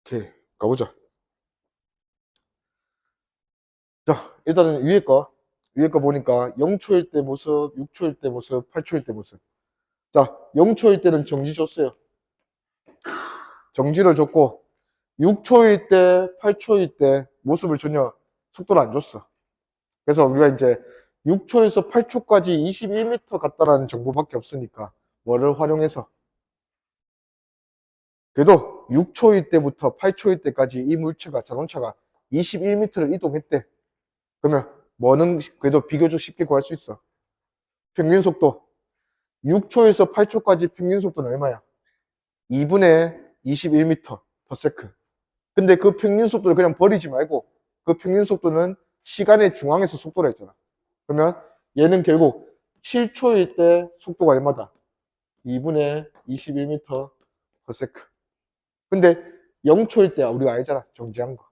오케이, 가보자. 자, 일단은 위에 거 보니까 0초일 때 모습, 6초일 때 모습, 8초일 때 모습. 자, 0초일 때는 정지 줬어요. 정지를 줬고, 6초일 때, 8초일 때 모습을 전혀 속도를 안 줬어. 그래서 우리가 이제 6초에서 8초까지 21m 갔다라는 정보밖에 없으니까 뭐를 활용해서 그래도 6초일 때부터 8초일 때까지 이 물체가 자동차가 21m를 이동했대. 그러면 뭐는 그래도 비교적 쉽게 구할 수 있어. 평균 속도 6초에서 8초까지 평균 속도는 얼마야? 2분의 21m per second. 근데 그 평균 속도를 그냥 버리지 말고 그 평균 속도는 시간의 중앙에서 속도라 했잖아. 그러면 얘는 결국 7초일 때 속도가 얼마다? 2분의 21m per second. 근데 0초일 때 우리가 알잖아. 정지한 거.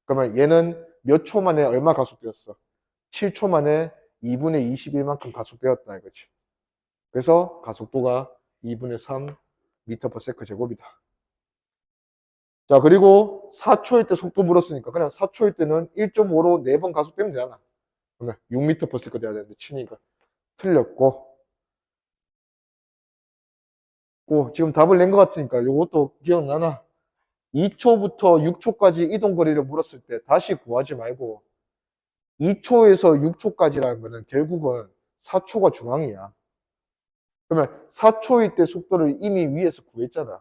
그러면 얘는 몇 초 만에 얼마 가속되었어? 7초 만에 2분의 21만큼 가속되었다 이거지. 그래서 가속도가 2분의 3 미터 per 세컨 제곱이다. 자, 그리고 4초일 때 속도 물었으니까 그냥 4초일 때는 1.5로 4번 가속되면 되잖아. 그러면 6m per 세컨 돼야 되는데 치니까 틀렸고. 지금 답을 낸 것 같으니까 이것도 기억나나? 2초부터 6초까지 이동 거리를 물었을 때 다시 구하지 말고 2초에서 6초까지라는 거는 결국은 4초가 중앙이야. 그러면 4초일 때 속도를 이미 위에서 구했잖아.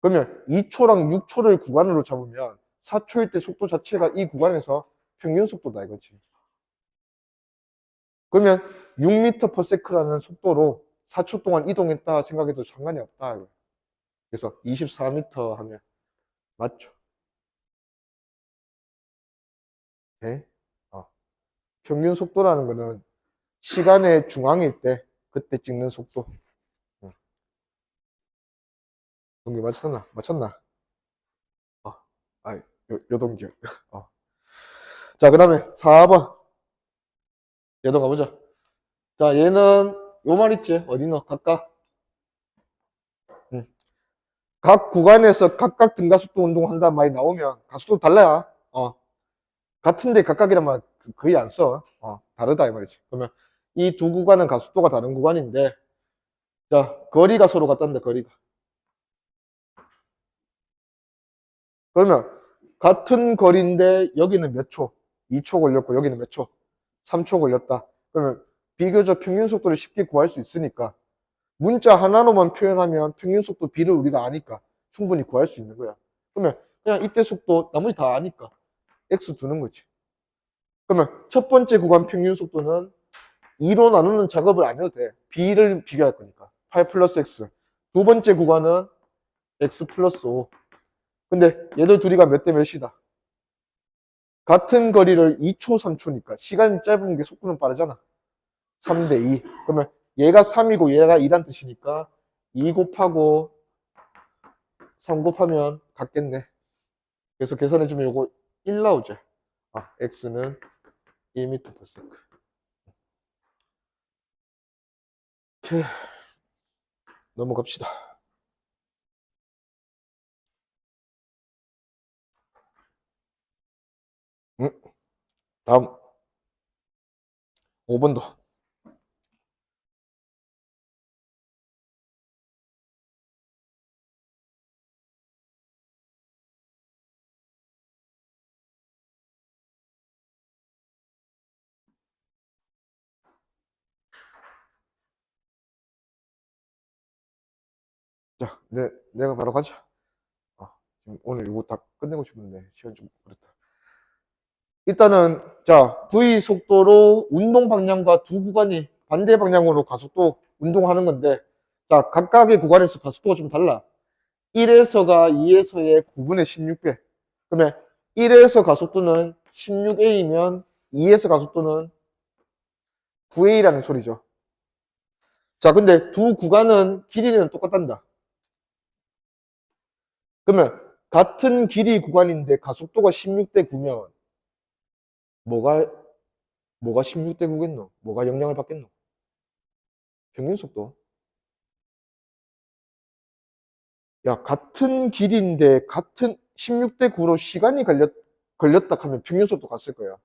그러면 2초랑 6초를 구간으로 잡으면 4초일 때 속도 자체가 이 구간에서 평균 속도다 이거지. 그러면 6m per sec라는 속도로 4초 동안 이동했다 생각해도 상관이 없다. 그래서 24m 하면 맞죠? 네? 평균 속도라는 거는 시간의 중앙일 때 그때 찍는 속도. 응. 동기 맞췄나? 맞췄나? 어. 요 동기. 자, 그 다음에 4번. 얘도 가보자. 자, 얘는 요 말 있지? 어디 넣어? 각각. 응. 각 구간에서 각각 등가속도 운동한다는 말이 나오면 가속도 달라야. 같은데 각각이란 말 거의 안 써. 다르다 이 말이지. 그러면 이 두 구간은 가속도가 다른 구간인데, 자, 거리가 서로 같다는데 거리가. 그러면 같은 거리인데 여기는 몇 초? 2초 걸렸고 여기는 몇 초? 3초 걸렸다. 그러면 비교적 평균 속도를 쉽게 구할 수 있으니까 문자 하나로만 표현하면 평균 속도 B를 우리가 아니까 충분히 구할 수 있는 거야. 그러면 그냥 이때 속도 나머지 다 아니까 X 두는 거지. 그러면 첫 번째 구간 평균 속도는 2로 나누는 작업을 안 해도 돼. B를 비교할 거니까. 8 플러스 X. 두 번째 구간은 X 플러스 5. 근데 얘들 둘이가 몇 대 몇이다? 같은 거리를 2초, 3초니까 시간이 짧은 게 속도는 빠르잖아. 3대 2. 그러면 얘가 3이고 얘가 2란 뜻이니까 2 곱하고 3 곱하면 같겠네. 그래서 계산해주면 요거 1 나오죠. x는 1m per second. 오케이. 넘어갑시다. 응? 다음 5번도. 자, 내가 바로 가자. 지금 오늘 이거 다 끝내고 싶은데 시간 좀 그렇다. 일단은 자, V 속도로 운동 방향과 두 구간이 반대 방향으로 가속도 운동하는 건데, 자, 각각의 구간에서 가속도가 좀 달라. 1에서가 2에서의 9분의 16배. 그러면 1에서 가속도는 16A면 2에서 가속도는 9A라는 소리죠. 자, 근데 두 구간은 길이는 똑같단다. 그러면 같은 길이 구간인데 가속도가 16대 9면 뭐가 16대 9겠노? 뭐가 영향을 받겠노? 평균 속도. 야, 같은 길이인데 같은 16대 9로 시간이 걸렸다 하면 평균속도 갔을 거야.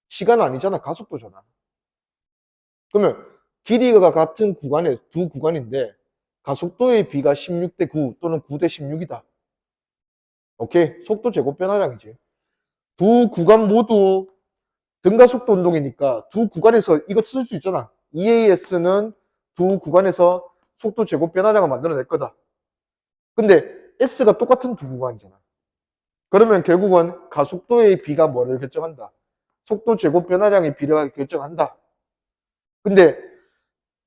시간 아니잖아. 가속도잖아. 그러면 길이가 같은 구간에 두 구간인데 가속도의 비가 16대 9 또는 9대 16이다. 오케이? 속도 제곱 변화량이지. 두 구간 모두 등가속도 운동이니까 두 구간에서 이거 쓸 수 있잖아. EAS는 두 구간에서 속도 제곱 변화량을 만들어낼 거다. 근데 S가 똑같은 두 구간이잖아. 그러면 결국은 가속도의 비가 뭐를 결정한다? 속도 제곱 변화량의 비례가 결정한다. 근데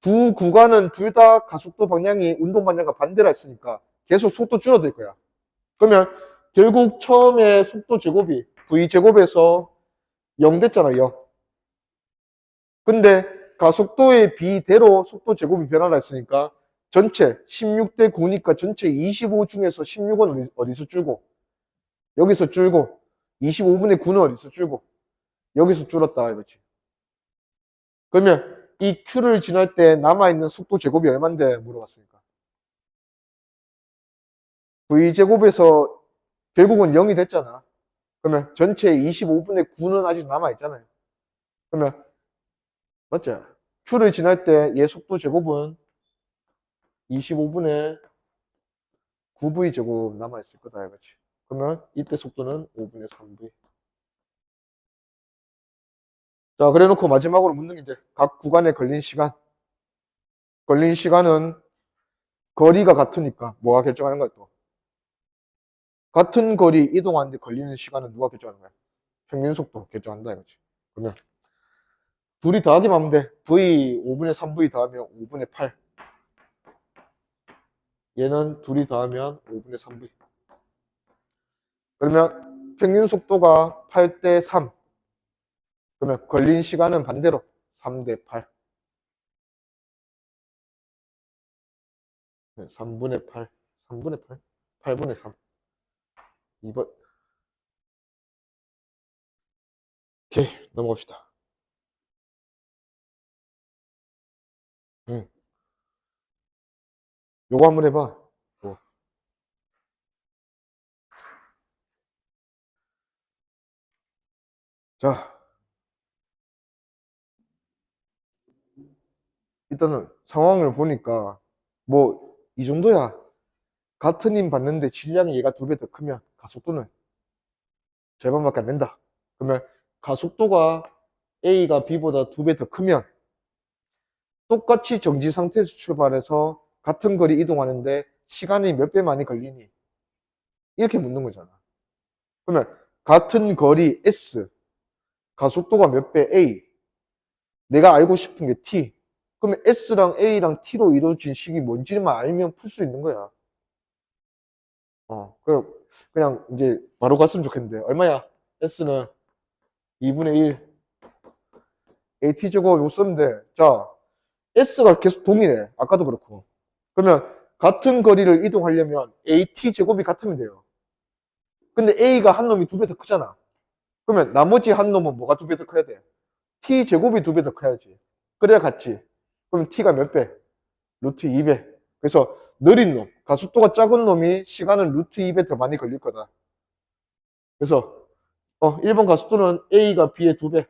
두 구간은 둘 다 가속도 방향이 운동 방향과 반대라 했으니까 계속 속도 줄어들 거야. 그러면 결국 처음에 속도 제곱이 V제곱에서 0 됐잖아, 0. 근데 가속도의 비대로 속도 제곱이 변화라 했으니까 전체 16대 9니까 전체 25 중에서 16은 어디서 줄고 여기서 줄고 25분의 9는 어디서 줄고 여기서 줄었다 이거지. 그러면 이 Q를 지날 때 남아있는 속도 제곱이 얼만데 물어봤으니까 V제곱에서 결국은 0이 됐잖아. 그러면 전체 25분의 9는 아직 남아있잖아요. 그러면 맞죠? Q를 지날 때 얘 속도 제곱은 25분의 9V제곱 남아있을 거다 이거지. 그러면 이때 속도는 5분의 3V. 자, 그래 놓고 마지막으로 묻는 게 이제 각 구간에 걸린 시간. 걸린 시간은 거리가 같으니까 뭐가 결정하는 거야 또? 같은 거리 이동하는데 걸리는 시간은 누가 결정하는 거야? 평균 속도 결정한다 이거지. 그러면 둘이 더하기만 하면 돼. V 5분의 3V 더하면 5분의 8. 얘는 둘이 더하면 5분의 3V. 그러면 평균 속도가 8대 3. 그러면 걸린 시간은 반대로 3대 8. 3분의 8. 3분의 8? 8분의 3. 2번. 오케이, 넘어갑시다. 응. 요거 한번 해봐. 뭐. 자, 일단은 상황을 보니까 뭐 이 정도야. 같은 힘 받는데 질량이 얘가 2배 더 크면 가속도는 절반밖에 안 된다. 그러면 가속도가 A가 B보다 2배 더 크면 똑같이 정지 상태에서 출발해서 같은 거리 이동하는데 시간이 몇 배 많이 걸리니? 이렇게 묻는 거잖아. 그러면 같은 거리 S, 가속도가 몇 배 A, 내가 알고 싶은 게 T. 그러면 S랑 A랑 T로 이루어진 식이 뭔지만 알면 풀 수 있는 거야. 그냥 이제 바로 갔으면 좋겠는데. 얼마야? S는 2분의 1. AT제곱 요거 쓰면 돼. 자, S가 계속 동일해. 아까도 그렇고. 그러면 같은 거리를 이동하려면 AT제곱이 같으면 돼요. 근데 A가 한 놈이 2배 더 크잖아. 그러면 나머지 한 놈은 뭐가 2배 더 커야 돼? T제곱이 2배 더 커야지. 그래야 같지. 그럼 T가 몇 배? 루트 2배. 그래서 느린 놈, 가속도가 작은 놈이 시간은 루트 2배 더 많이 걸릴 거다. 그래서 1번 가속도는 A가 B의 2배.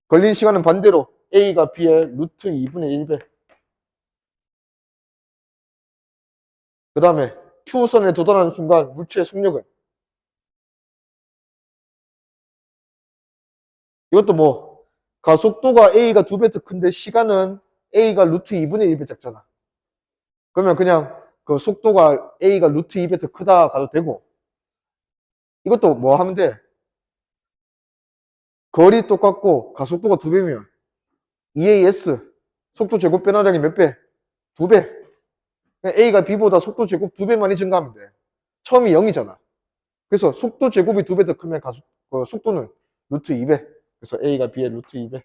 걸린 시간은 반대로 A가 B의 루트 2분의 1배. 그 다음에 Q선에 도달하는 순간 물체의 속력은 이것도 뭐 가속도가 A가 2배 더 큰데 시간은 A가 루트 2분의 1배 작잖아. 그러면 그냥 그 속도가 A가 루트 2배 더 크다 가도 되고 이것도 뭐 하면 돼? 거리 똑같고 가속도가 2배면 EAS 속도 제곱 변화량이 몇 배? 2배. A가 B보다 속도 제곱 2배 많이 증가하면 돼. 처음이 0이잖아. 그래서 속도 제곱이 2배 더 크면 속도는 루트 2배. 그래서 A가 B의 루트 2배.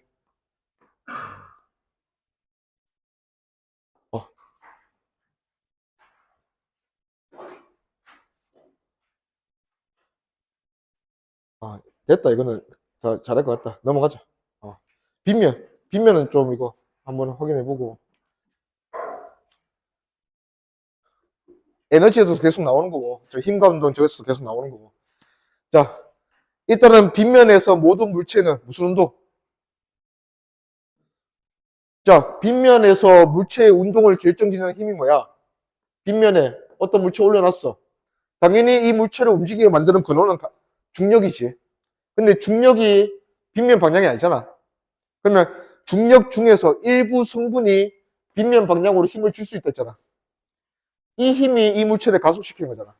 어, 됐다. 이거는 잘할 것 같다. 넘어가자. 어. 빗면. 빗면은 좀 이거 한번 확인해보고. 에너지에서 계속 나오는 거고, 저 힘과 운동 저기서 계속 나오는 거고. 자, 일단은 빗면에서 모든 물체는 무슨 운동? 자, 빗면에서 물체의 운동을 결정짓는 힘이 뭐야? 빗면에 어떤 물체 올려놨어. 당연히 이 물체를 움직이게 만드는 근원은 중력이지. 근데 중력이 빗면 방향이 아니잖아. 그러면 중력 중에서 일부 성분이 빗면 방향으로 힘을 줄 수 있다 했잖아. 이 힘이 이 물체를 가속시키는 거잖아.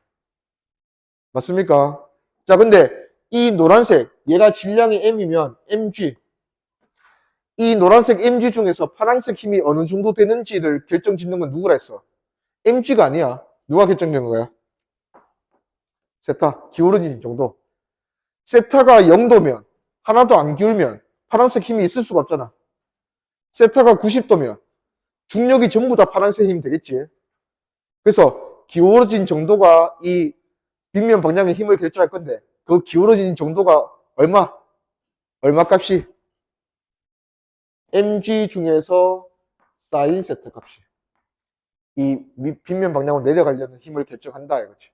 맞습니까? 자, 근데 이 노란색, 얘가 질량이 m이면 mg. 이 노란색 mg 중에서 파란색 힘이 어느 정도 되는지를 결정짓는 건 누구라 했어? mg가 아니야. 누가 결정짓는 거야? 세타, 기울어진 정도. 세타가 0도면, 하나도 안 기울면 파란색 힘이 있을 수가 없잖아. 세타가 90도면 중력이 전부 다 파란색 힘이 되겠지. 그래서 기울어진 정도가 이 빗면 방향의 힘을 결정할 건데, 그 기울어진 정도가 얼마 값이? mg 중에서 사인 세타 값이. 이 빗면 방향으로 내려가려는 힘을 결정한다 이거지.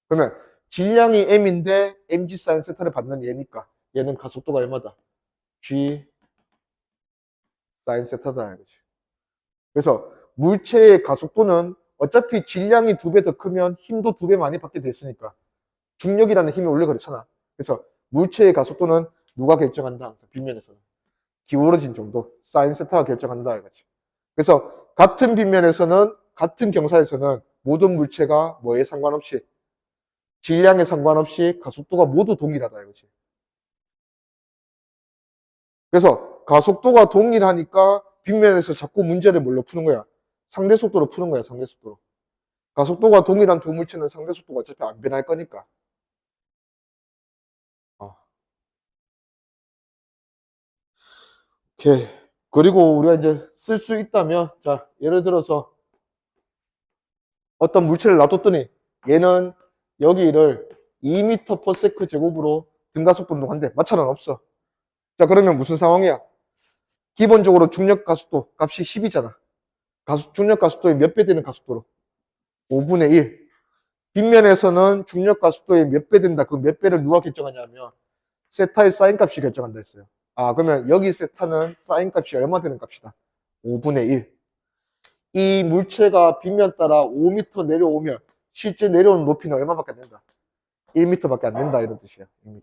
그러면 질량이 m인데 mg 사인 세타를 받는 얘니까 얘는 가속도가 얼마다? g 사인 세타다 이거지. 그래서 물체의 가속도는 어차피 질량이 2배 더 크면 힘도 2배 많이 받게 됐으니까 중력이라는 힘이 올려 그렇잖아. 그래서 물체의 가속도는 누가 결정한다? 빗면에서는 기울어진 정도 사인 세타가 결정한다 이거지. 그래서 같은 빗면에서는 같은 경사에서는 모든 물체가 뭐에 상관없이 질량에 상관없이 가속도가 모두 동일하다 이거지. 그래서 가속도가 동일하니까 빗면에서 자꾸 문제를 뭘로 푸는 거야? 상대 속도로 푸는 거야, 상대 속도로. 가속도가 동일한 두 물체는 상대 속도가 어차피 안 변할 거니까. 어. 오케이. 그리고 우리가 이제 쓸 수 있다면, 자, 예를 들어서 어떤 물체를 놔뒀더니 얘는 여기를 2m/s 제곱으로 등가속도 운동한대. 마찰은 없어. 자, 그러면 무슨 상황이야? 기본적으로 중력 가속도 값이 10이잖아. 중력 가속도의 몇 배 되는 가속도로? 5분의 1. 빗면에서는 중력 가속도의 몇 배 된다. 그 몇 배를 누가 결정하냐면 세타의 사인 값이 결정한다 했어요. 아, 그러면 여기 세타는 사인 값이 얼마 되는 값이다? 5분의 1. 이 물체가 빗면 따라 5m 내려오면 실제 내려오는 높이는 얼마밖에 안 된다? 1m밖에 안 된다 이런 뜻이야. 1m.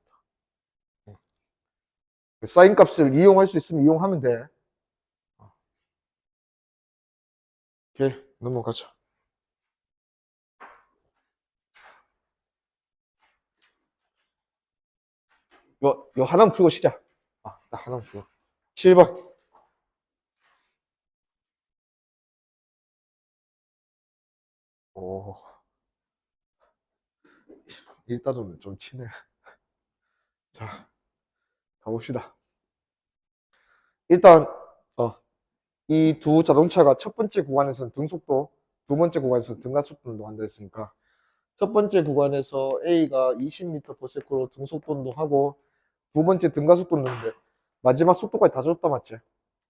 사인 값을 이용할 수 있으면 이용하면 돼. 오케이, 넘어가자. 요 하나만 풀고 시작. 아, 딱 하나만 풀고. 7번. 오, 일단은 좀 치네. 자, 가봅시다. 일단, 이 두 자동차가 첫 번째 구간에서는 등속도, 두 번째 구간에서는 등가속도 운동한다 했으니까, 첫 번째 구간에서 A가 20m/s로 등속도 운동하고, 두 번째 등가속도 운동인데, 마지막 속도까지 다 줬다 맞지?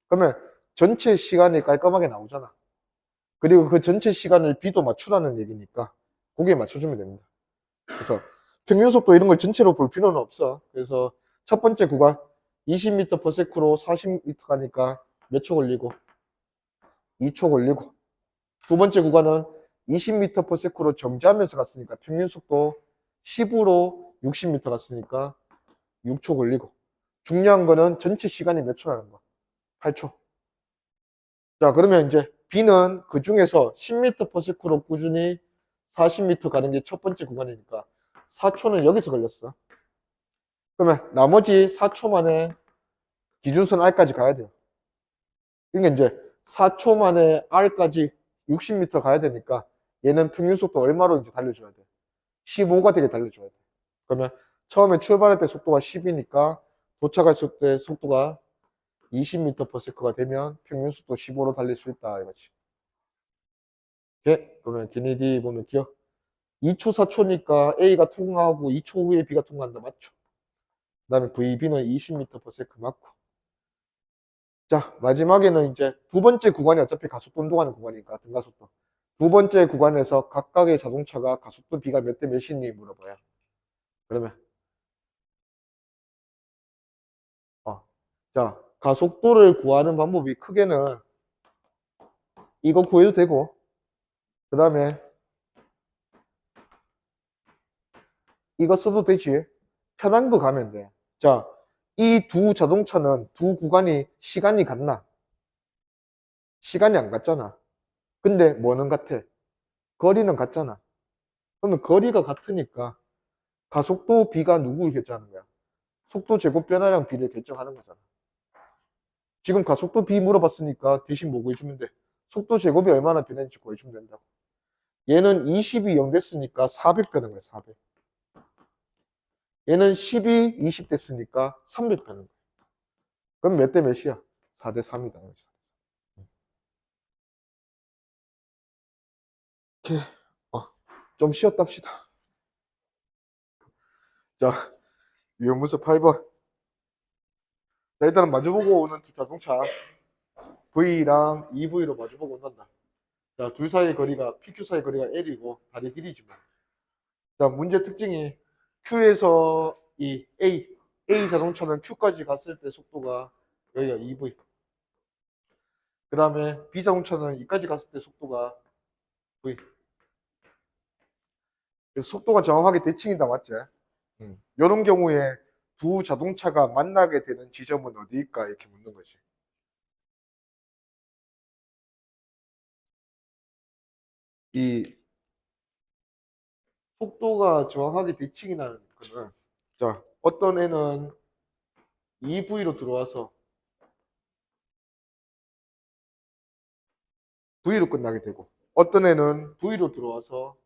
그러면 전체 시간이 깔끔하게 나오잖아. 그리고 그 전체 시간을 B도 맞추라는 얘기니까, 거기에 맞춰주면 됩니다. 그래서 평균 속도 이런 걸 전체로 볼 필요는 없어. 그래서 첫 번째 구간 20m/s로 40m 가니까 몇 초 걸리고 2초 걸리고 두 번째 구간은 20m/s로 정지하면서 갔으니까 평균 속도 10으로 60m 갔으니까 6초 걸리고 중요한 거는 전체 시간이 몇 초라는 거 8초. 자, 그러면 이제 B는 그 중에서 10m/s로 꾸준히 40m 가는 게 첫 번째 구간이니까 4초는 여기서 걸렸어. 그러면 나머지 4초 만에 기준선 R까지 가야 돼요. 그러니까 이제 4초 만에 R까지 60m 가야 되니까 얘는 평균 속도 얼마로 이제 달려줘야 돼? 15가 되게 달려줘야 돼. 그러면 처음에 출발할 때 속도가 10이니까 도착할 때 속도가 20m/s가 되면 평균 속도 15로 달릴 수 있다 이거지. 오케이? 그러면 기니디 보면 기억. 2초 4초니까 A가 통과하고 2초 후에 B가 통과한다 맞죠? 그 다음에 VB는 20m/s 맞고. 자, 마지막에는 이제 두 번째 구간이 어차피 가속도 운동하는 구간이니까 등가속도. 두 번째 구간에서 각각의 자동차가 가속도 B가 몇 대 몇이니 물어봐요. 그러면 자, 가속도를 구하는 방법이 크게는 이거 구해도 되고, 그 다음에 이거 써도 되지. 편한 거 가면 돼. 자, 이 두 자동차는 두 구간이 시간이 같나? 시간이 안 같잖아. 근데 뭐는 같아? 거리는 같잖아. 그러면 거리가 같으니까 가속도 B가 누구를 결정하는 거야? 속도 제곱 변화량 B를 결정하는 거잖아. 지금 가속도 B 물어봤으니까 대신 뭐 구해주면 돼? 속도 제곱이 얼마나 변했는지 구해주면 된다고. 얘는 20이 0 됐으니까 400 변한 거야, 400. 얘는 10이 20 됐으니까 300 변한 거야. 그럼 몇 대 몇이야? 4대 3이다. 오케이. 좀 쉬었다 합시다. 자, 유형문서 8번. 자, 일단은 마주보고 오는 두 자동차 V랑 EV로 마주보고 온단다. 자, 둘 사이의 거리가 PQ 사이의 거리가 L이고 다리 길이지만. 자, 문제 특징이 Q에서 이 A 자동차는 Q까지 갔을 때 속도가 여기가 EV. 그 다음에 B 자동차는 E까지 갔을 때 속도가 V. 그래서 속도가 정확하게 대칭이다, 맞지? 이런 경우에 두 자동차가 만나게 되는 지점은 어디일까? 이렇게 묻는 거지. 이 속도가 정확하게 대칭이 나는 거는, 자, 어떤 애는 EV로 들어와서 V로 끝나게 되고, 어떤 애는 V로 들어와서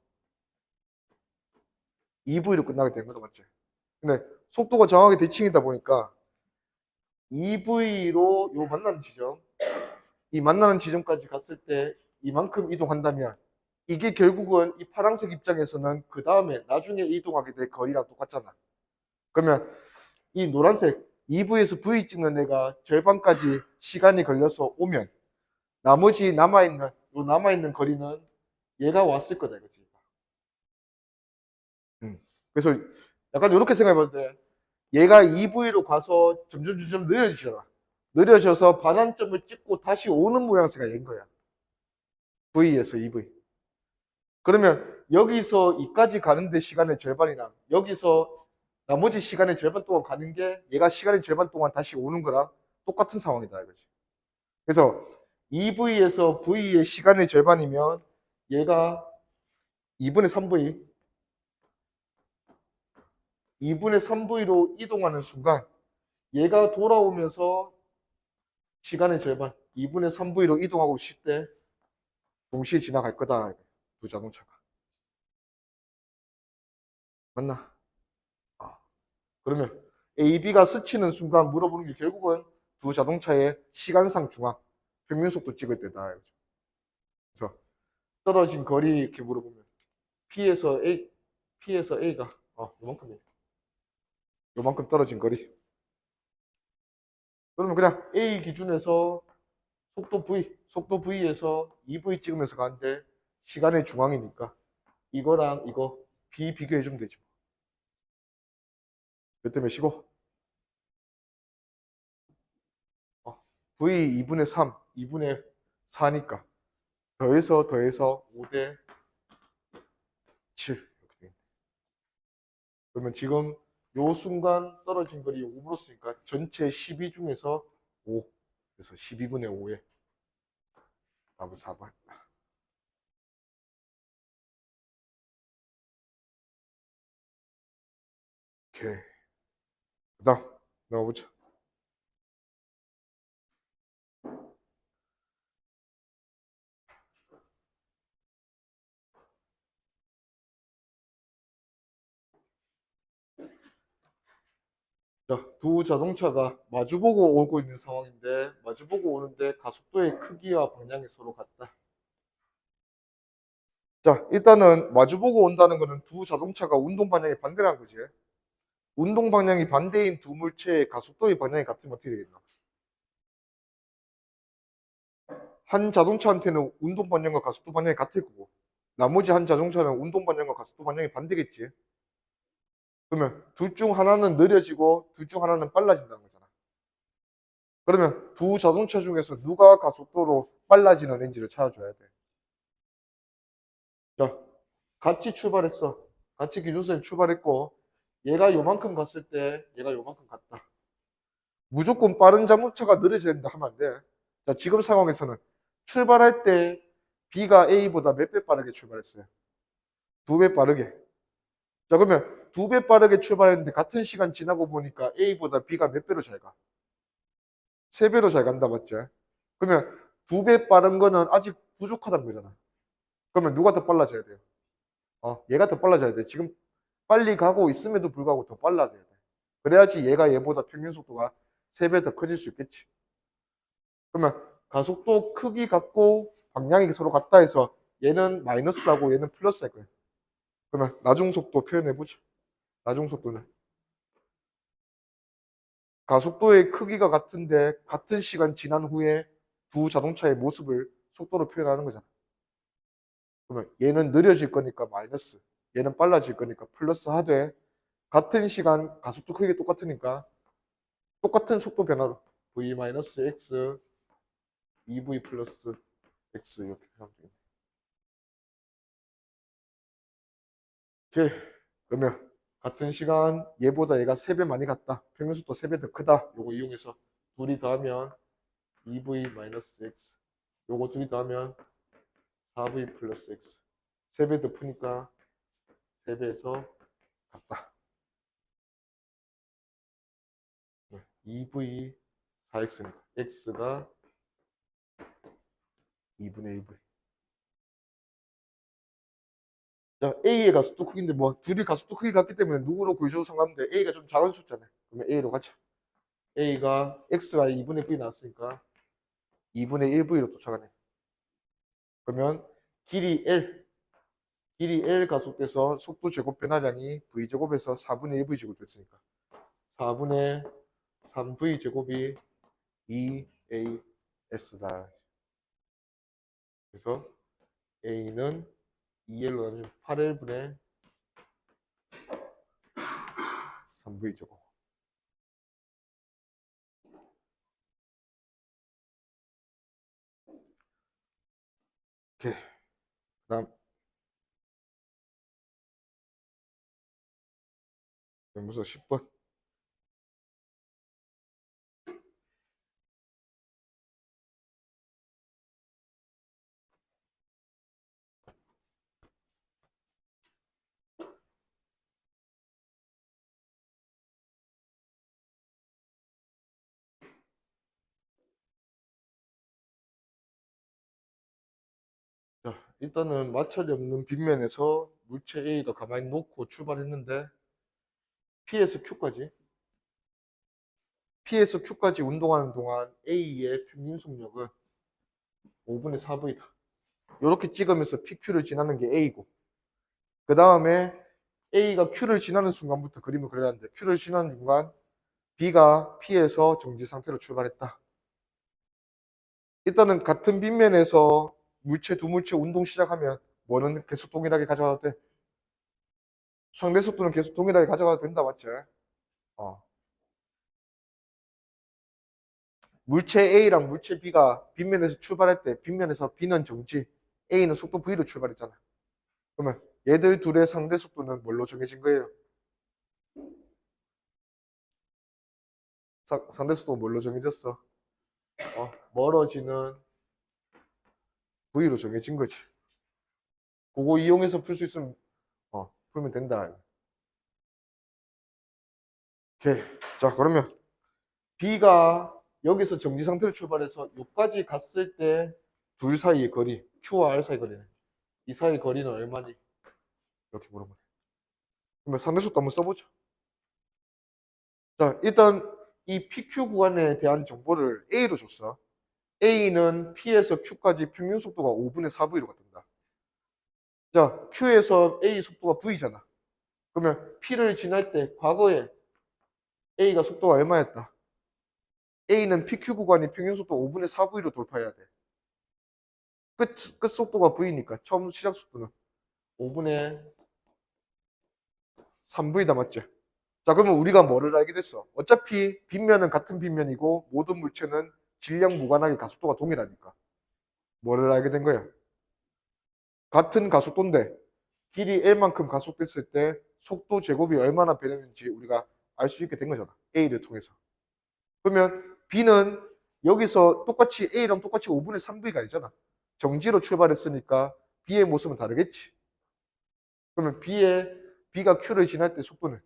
EV로 끝나게 되는 거다, 맞지? 근데 속도가 정확하게 대칭이다 보니까 EV로 요 만나는 지점, 이 만나는 지점까지 갔을 때 이만큼 이동한다면 이게 결국은 이 파란색 입장에서는 그 다음에 나중에 이동하게 될 거리랑 똑같잖아. 그러면 이 노란색 EV에서 V 찍는 애가 절반까지 시간이 걸려서 오면 나머지 남아있는 거리는 얘가 왔을 거다 이거지. 그래서 약간 이렇게 생각해 봐도 돼. 얘가 EV로 가서 점점 느려지잖아. 느려져서 반환점을 찍고 다시 오는 모양새가 얘인 거야. V에서 EV. 그러면 여기서 이까지 가는데 시간의 절반이랑 여기서 나머지 시간의 절반 동안 가는 게 얘가 시간의 절반 동안 다시 오는 거랑 똑같은 상황이다 이거지. 그래서 EV에서 V의 시간의 절반이면 얘가 2분의 3V 2분의 3V로 이동하는 순간 얘가 돌아오면서 시간의 절반 2분의 3V로 이동하고 있을 때 동시에 지나갈 거다 두 자동차가. 맞나? 아, 그러면 A, B가 스치는 순간 물어보는 게 결국은 두 자동차의 시간상 중앙 평균 속도 찍을 때다. 그래서 떨어진 거리 이렇게 물어보면 P에서 A가 요만큼이에요. 요만큼 떨어진 거리. 그러면 그냥 A 기준에서 속도 V에서 EV 찍으면서 가는데 시간의 중앙이니까 이거랑 이거 B 비교해주면 되죠. 몇 대 몇이고? V 2분의 3, 2분의 4니까 더해서 5대 7 이렇게 돼. 그러면 지금 요 순간 떨어진 거리 5 물었으니까 전체 12 중에서 5. 그래서 12분의 5에 답은 4번. 오케이. 그 다음 넣어보자. 자, 두 자동차가 마주보고 오고 있는 상황인데 마주보고 오는데 가속도의 크기와 방향이 서로 같다. 자, 일단은 마주보고 온다는 거는 두 자동차가 운동 방향이 반대라는 거지. 운동 방향이 반대인 두 물체의 가속도의 방향이 같으면 어떻게 되겠나? 한 자동차한테는 운동 반경과 가속도 반경이 같을 거고 나머지 한 자동차는 운동 반경과 가속도 반경이 반대겠지. 그러면 둘 중 하나는 느려지고 둘 중 하나는 빨라진다는 거잖아. 그러면 두 자동차 중에서 누가 가속도로 빨라지는 엔진을 찾아줘야 돼. 자, 같이 출발했어. 같이 기준선에 출발했고 얘가 요만큼 갔을 때 얘가 요만큼 갔다. 무조건 빠른 자동차가 느려져야 된다 하면 안 돼. 자, 지금 상황에서는 출발할 때 B가 A보다 몇 배 빠르게 출발했어요? 2배 빠르게. 자, 그러면 2배 빠르게 출발했는데 같은 시간 지나고 보니까 A보다 B가 몇 배로 잘 가? 3배로 잘 간다, 맞지? 그러면 2배 빠른 거는 아직 부족하다는 거잖아. 그러면 누가 더 빨라져야 돼요? 얘가 더 빨라져야 돼. 지금 빨리 가고 있음에도 불구하고 더 빨라져야 돼. 그래야지 얘가 얘보다 평균 속도가 3배 더 커질 수 있겠지. 그러면 가속도 크기 같고 방향이 서로 같다 해서 얘는 마이너스하고 얘는 플러스 할 거예요. 그러면 나중 속도 표현해보죠. 나중 속도는 가속도의 크기가 같은데 같은 시간 지난 후에 두 자동차의 모습을 속도로 표현하는 거잖아. 그러면 얘는 느려질 거니까 마이너스, 얘는 빨라질 거니까 플러스 하되 같은 시간 가속도 크기 똑같으니까 똑같은 속도 변화로 v-x, 2v 플러스 x 이렇게 표현하면 되겠네. 오케이. 그러면 같은 시간 얘보다 얘가 3배 많이 갔다. 평균 속도 3배 더 크다. 요거 이용해서 둘이 더하면 2v-x 요거 둘이 더하면 4v 플러스 x 3배 더 푸니까 3배에서 같다. 2v 4x입니다. x가 2분의 1v. 자, A의 가속도 크기인데 뭐 둘이 가속도 크기 같기 때문에 누구로 구해줘도 상관없는데 A가 좀 작은 숫자네. 그러면 A로 가자. A가 X가 2분의 V 나왔으니까 2분의 1V로 쫓아가네. 그러면 길이 L 가속돼서 속도 제곱 변화량이 V제곱에서 4분의 1V 제곱 됐으니까 4분의 3V 제곱이 2AS다. 그래서 A는 2L로 나누면 8L분의 3V 제곱. 오케이. 그 다음 연구소 10번. 자, 일단은 마찰이 없는 빗면에서 물체 A가 가만히 놓고 출발했는데 P에서 Q까지 운동하는 동안 A의 평균 속력은 5분의 4V다. 이렇게 찍으면서 PQ를 지나는 게 A고 그 다음에 A가 Q를 지나는 순간부터 그림을 그려야 하는데 Q를 지나는 순간 B가 P에서 정지 상태로 출발했다. 일단은 같은 빗면에서 두 물체 운동 시작하면 뭐는 계속 동일하게 가져가도 돼. 상대 속도는 계속 동일하게 가져가도 된다, 맞지? 어. 물체 A랑 물체 B가 빗면에서 출발할 때 빗면에서 B는 정지, A는 속도 V로 출발했잖아. 그러면 얘들 둘의 상대 속도는 뭘로 정해진 거예요? 상대 속도가 뭘로 정해졌어? 멀어지는 V로 정해진 거지. 그거 이용해서 풀 수 있으면 풀면 된다. 오케이. 자, 그러면 B가 여기서 정지 상태로 출발해서 여기까지 갔을 때 둘 사이의 거리, Q와 R 사이 거리네. 이 사이 거리는 얼마니? 이렇게 물어보네. 그러면 상대 속도 한번 써보죠. 자, 일단 이 PQ 구간에 대한 정보를 A로 줬어. A는 P에서 Q까지 평균 속도가 5분의 4V로 같습니다. 자, Q에서 A 속도가 V잖아. 그러면 P를 지날 때 과거에 A가 속도가 얼마였다? A는 PQ 구간이 평균 속도 5분의 4V로 돌파해야 돼. 끝 속도가 V니까 처음 시작 속도는 5분의 3V다, 맞지? 자, 그러면 우리가 뭐를 알게 됐어? 어차피 빗면은 같은 빗면이고 모든 물체는 질량 무관하게 가속도가 동일하니까 뭐를 알게 된 거야? 같은 가속도인데 길이 L만큼 가속됐을 때 속도 제곱이 얼마나 변했는지 우리가 알 수 있게 된 거잖아. A를 통해서. 그러면 B는 여기서 똑같이 A랑 똑같이 5분의 3V가 아니잖아. 정지로 출발했으니까 B의 모습은 다르겠지. 그러면 B가 Q를 지날 때 속도는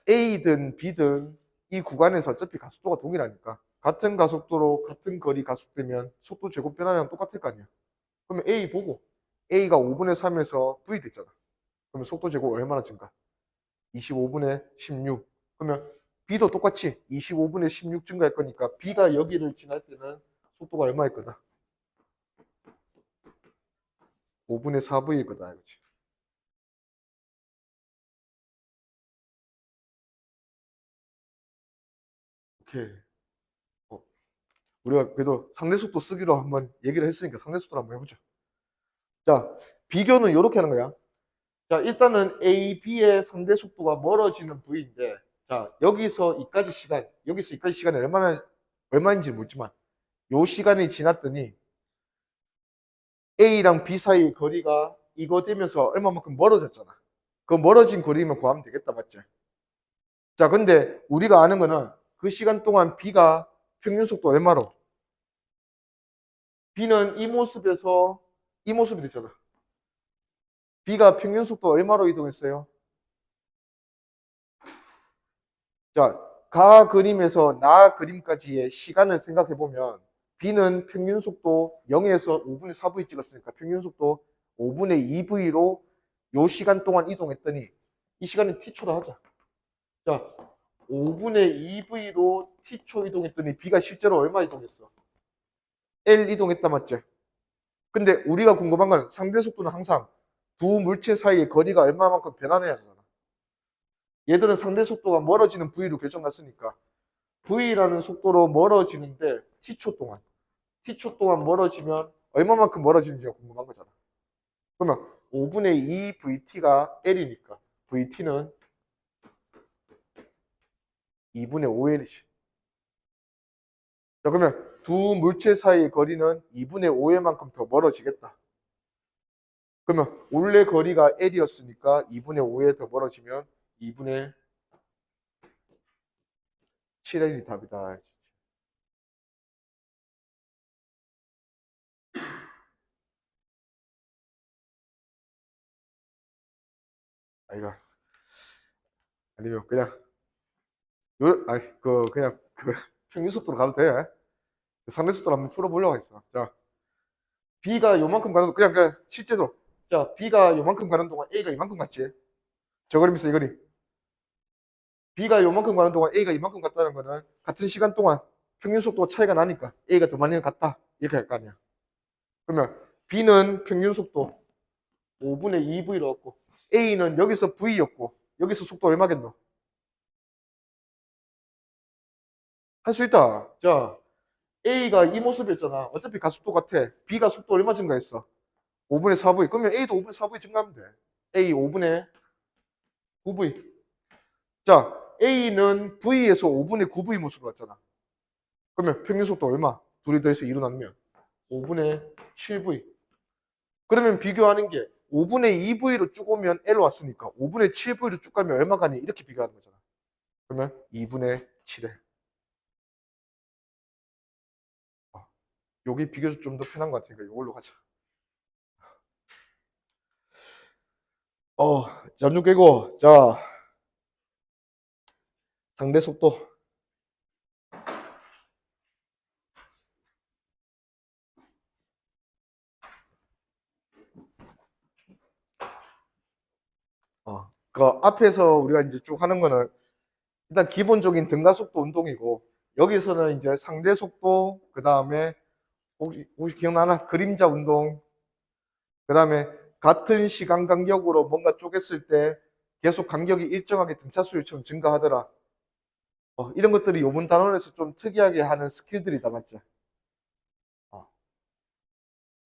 A든 B든 이 구간에서 어차피 가속도가 동일하니까 같은 가속도로 같은 거리 가속되면 속도 제곱 변화량 똑같을 거 아니야. 그러면 A 보고 A가 5분의 3에서 V 됐잖아. 그러면 속도 제곱 얼마나 증가? 25분의 16. 그러면 B도 똑같이 25분의 16 증가할 거니까 B가 여기를 지날 때는 속도가 얼마일 거다? 5분의 4V일 거다. 이거지. 오케이. 어, 우리가 그래도 상대속도 쓰기로 한번 얘기를 했으니까 상대속도를 한번 해보자. 자, 비교는 이렇게 하는 거야. 자, 일단은 A, B의 상대 속도가 멀어지는 부위인데, 자, 여기서 이까지 시간이 얼마인지 모르지만, 요 시간이 지났더니 A랑 B 사이의 거리가 이거 되면서 얼마만큼 멀어졌잖아. 그 멀어진 거리만 구하면 되겠다, 맞지? 자, 근데 우리가 아는 거는 그 시간 동안 B가 평균 속도 얼마로? B는 이 모습이 됐잖아. B가 평균 속도 얼마로 이동했어요? 자, 가 그림에서 나 그림까지의 시간을 생각해 보면 B는 평균 속도 0에서 5분의 4V 찍었으니까 평균 속도 5분의 2V로 요 시간 동안 이동했더니 이 시간은 T초로 하자. 자, 5분의 2V로 T초 이동했더니 B가 실제로 얼마 이동했어? L 이동했다, 맞지? 근데 우리가 궁금한 건 상대 속도는 항상 두 물체 사이의 거리가 얼마만큼 변하느냐 하잖아. 얘들은 상대 속도가 멀어지는 V로 결정났으니까 V라는 속도로 멀어지는데 T초 동안 멀어지면 얼마만큼 멀어지는지가 궁금한 거잖아. 그러면 5분의 2 VT가 L이니까 VT는 2분의 5L이지. 자, 그러면 두 물체 사이의 거리는 2분의 5L만큼 더 멀어지겠다. 그러면 원래 거리가 L이었으니까 2분의 5L 더 멀어지면 2분의 7L이 답이다. 아이가 아니면 그냥 그냥 그 평균 속도로 가도 돼. 상대 속도로 한번 풀어보려고 했어. 자, B가 요만큼 가는 그냥 실제로 자 B가 요만큼 가는 동안 A가 이만큼 갔지. 저 그림 있어 이 그림. B가 요만큼 가는 동안 A가 이만큼 갔다는 거는 같은 시간 동안 평균 속도가 차이가 나니까 A가 더 많이 갔다 이렇게 할 거 아니야. 그러면 B는 평균 속도 5분의 2V로 얻고 A는 여기서 V였고 여기서 속도 얼마겠노? 할 수 있다. 자 A가 이 모습이었잖아. 어차피 가속도 같아. B가 속도 얼마 증가했어? 5분의 4V. 그러면 A도 5분의 4V 증가하면 돼. A 5분의 9V. 자, A는 V에서 5분의 9V 모습으로 왔잖아. 그러면 평균 속도 얼마? 둘이 더해서 2로 나누면 5분의 7V. 그러면 비교하는 게 5분의 2V로 쭉 오면 L 왔으니까 5분의 7V로 쭉 가면 얼마 가니? 이렇게 비교하는 거잖아. 그러면 2분의 7L. 여기 비교적 좀 더 편한 것 같으니까 이걸로 가자. 잠좀 깨고, 자, 상대 속도. 그 앞에서 우리가 이제 쭉 하는 거는 일단 기본적인 등가속도 운동이고, 여기서는 이제 상대 속도, 그 다음에 혹시 기억나나? 그림자 운동, 그 다음에 같은 시간 간격으로 뭔가 쪼갰을 때 계속 간격이 일정하게 등차수율처럼 증가하더라. 이런 것들이 요번 단원에서 좀 특이하게 하는 스킬들이다, 맞지?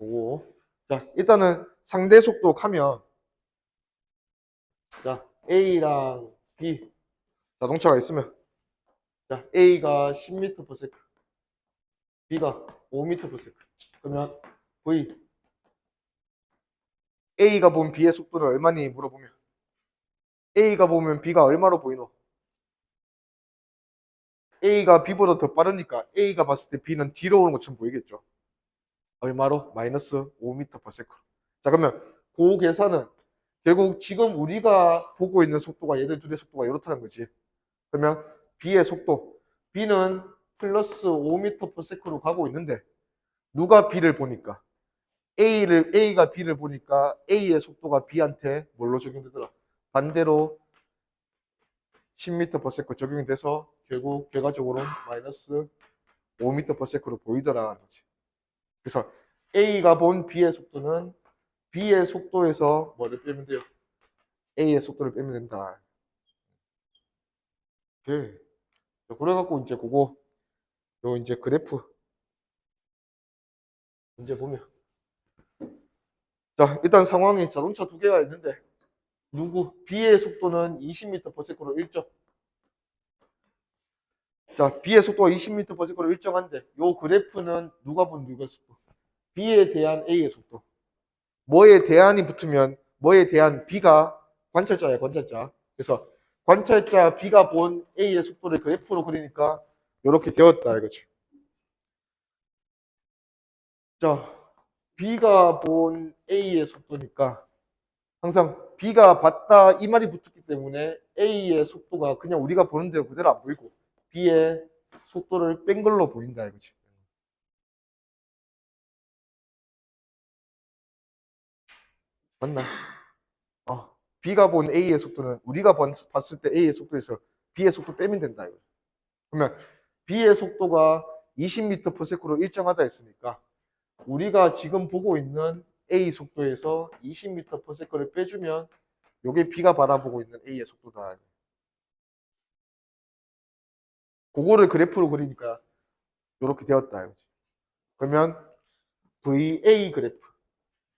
오. 자, 일단은 상대 속도 하면, 자, A랑 B 자동차가 있으면, 자, A가 10m/s, B가 5m/s. 그러면 V, A가 본 B의 속도는 얼마니 물어보면, A가 보면 B가 얼마로 보이노? A가 B보다 더 빠르니까 A가 봤을 때 B는 뒤로 오는 것처럼 보이겠죠. 얼마로? 마이너스 5m/s. 자, 그러면 그 계산은 결국 지금 우리가 보고 있는 속도가 얘들 둘의 속도가 이렇다는 거지. 그러면 B의 속도, B는 플러스 5m/s로 가고 있는데 누가 B를 보니까 A가 B를 보니까 A의 속도가 B한테 뭘로 적용되더라? 반대로 10m/s 적용이 돼서 결국 결과적으로 마이너스 5m/s로 보이더라. 그래서 A가 본 B의 속도는 B의 속도에서 뭐를 빼면 돼요? A의 속도를 빼면 된다. 오케이. 그래갖고 이제 그거 요 이제 그래프 이제 보면, 자, 일단 상황이 자동차 두 개가 있는데 누구 B의 속도는 20m/s로 일정. 자, B의 속도가 20m/s로 일정한데 요 그래프는 누가 본 누가 속도? B에 대한 A의 속도. 뭐에 대한이 붙으면 뭐에 대한 B가 관찰자야, 관찰자. 그래서 관찰자 B가 본 A의 속도를 그래프로 그리니까 이렇게 되었다 이거지. 자, B가 본 A의 속도니까 항상 B가 봤다 이 말이 붙었기 때문에 A의 속도가 그냥 우리가 보는 대로 그대로 안 보이고 B의 속도를 뺀 걸로 보인다 이거지. 맞나? B가 본 A의 속도는 우리가 봤을 때 A의 속도에서 B의 속도 빼면 된다 이거지. 그러면 B의 속도가 20m/s로 일정하다 했으니까 우리가 지금 보고 있는 A 속도에서 20m/s를 빼주면 요게 B가 바라보고 있는 A의 속도다. 그거를 그래프로 그리니까 이렇게 되었다. 그러면 VA 그래프,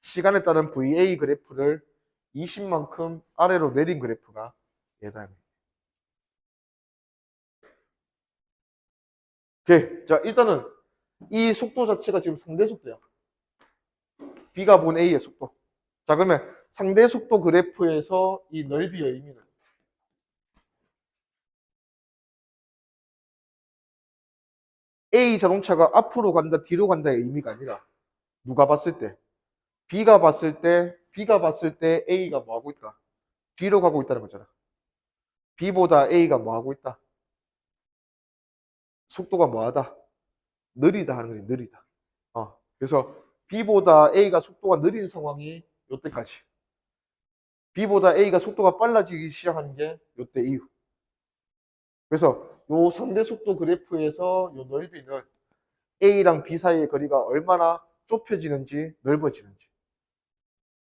시간에 따른 VA 그래프를 20만큼 아래로 내린 그래프가 얘다. 오케이. 자, 일단은 이 속도 자체가 지금 상대 속도야. B가 본 A의 속도. 자, 그러면 상대 속도 그래프에서 이 넓이의 의미는 A 자동차가 앞으로 간다, 뒤로 간다의 의미가 아니라 누가 봤을 때 B가 봤을 때 A가 뭐 하고 있다? 뒤로 가고 있다는 거잖아. B보다 A가 뭐 하고 있다? 속도가 뭐하다? 느리다 하는 거지, 느리다. 그래서 B보다 A가 속도가 느린 상황이 요때까지. B보다 A가 속도가 빨라지기 시작하는 게 요때 이후. 그래서 요 상대 속도 그래프에서 요 넓이는 A랑 B 사이의 거리가 얼마나 좁혀지는지 넓어지는지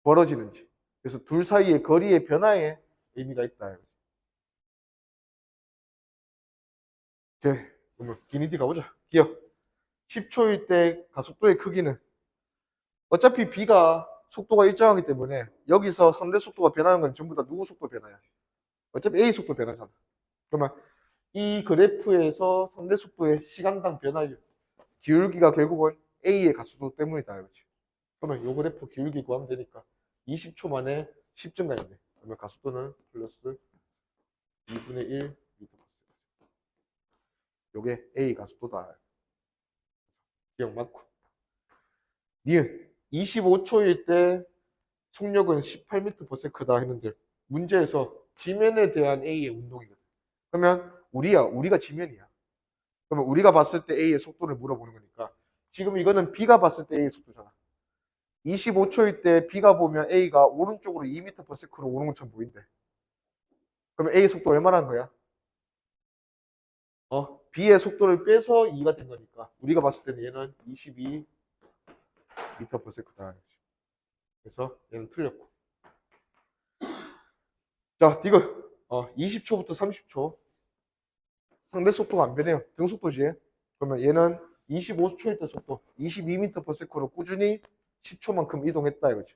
벌어지는지. 그래서 둘 사이의 거리의 변화에 의미가 있다. 오케이. 그러면 기니디 가보자. 기억. 10초일 때 가속도의 크기는 어차피 B가 속도가 일정하기 때문에 여기서 상대 속도가 변하는 건 전부 다 누구 속도 변화야? 어차피 A 속도 변하잖아. 그러면 이 그래프에서 상대 속도의 시간당 변화율, 기울기가 결국은 A의 가속도 때문이다. 이거지. 그러면 이 그래프 기울기 구하면 되니까 20초 만에 10 증가했네. 그러면 가속도는 플러스 2분의 1 미터 퍼 요게 A 가속도다. 기억 맞고. 니은 25초일 때 속력은 18m/s다 했는데 문제에서 지면에 대한 A의 운동이거든. 그러면 우리가 지면이야. 그러면 우리가 봤을 때 A의 속도를 물어보는 거니까 지금 이거는 B가 봤을 때 A의 속도잖아. 25초일 때 B가 보면 A가 오른쪽으로 2m/s로 오는 것처럼 보인대. 그러면 A의 속도 얼마나 한 거야? B의 속도를 빼서 2가 된 거니까 우리가 봤을 때는 얘는 22m/s다. 그래서 얘는 틀렸고. 자, 디귿. 20초부터 30초. 상대 속도가 안 변해요. 등속도지. 그러면 얘는 25초일 때 속도 22m/s로 꾸준히 10초만큼 이동했다 이거지.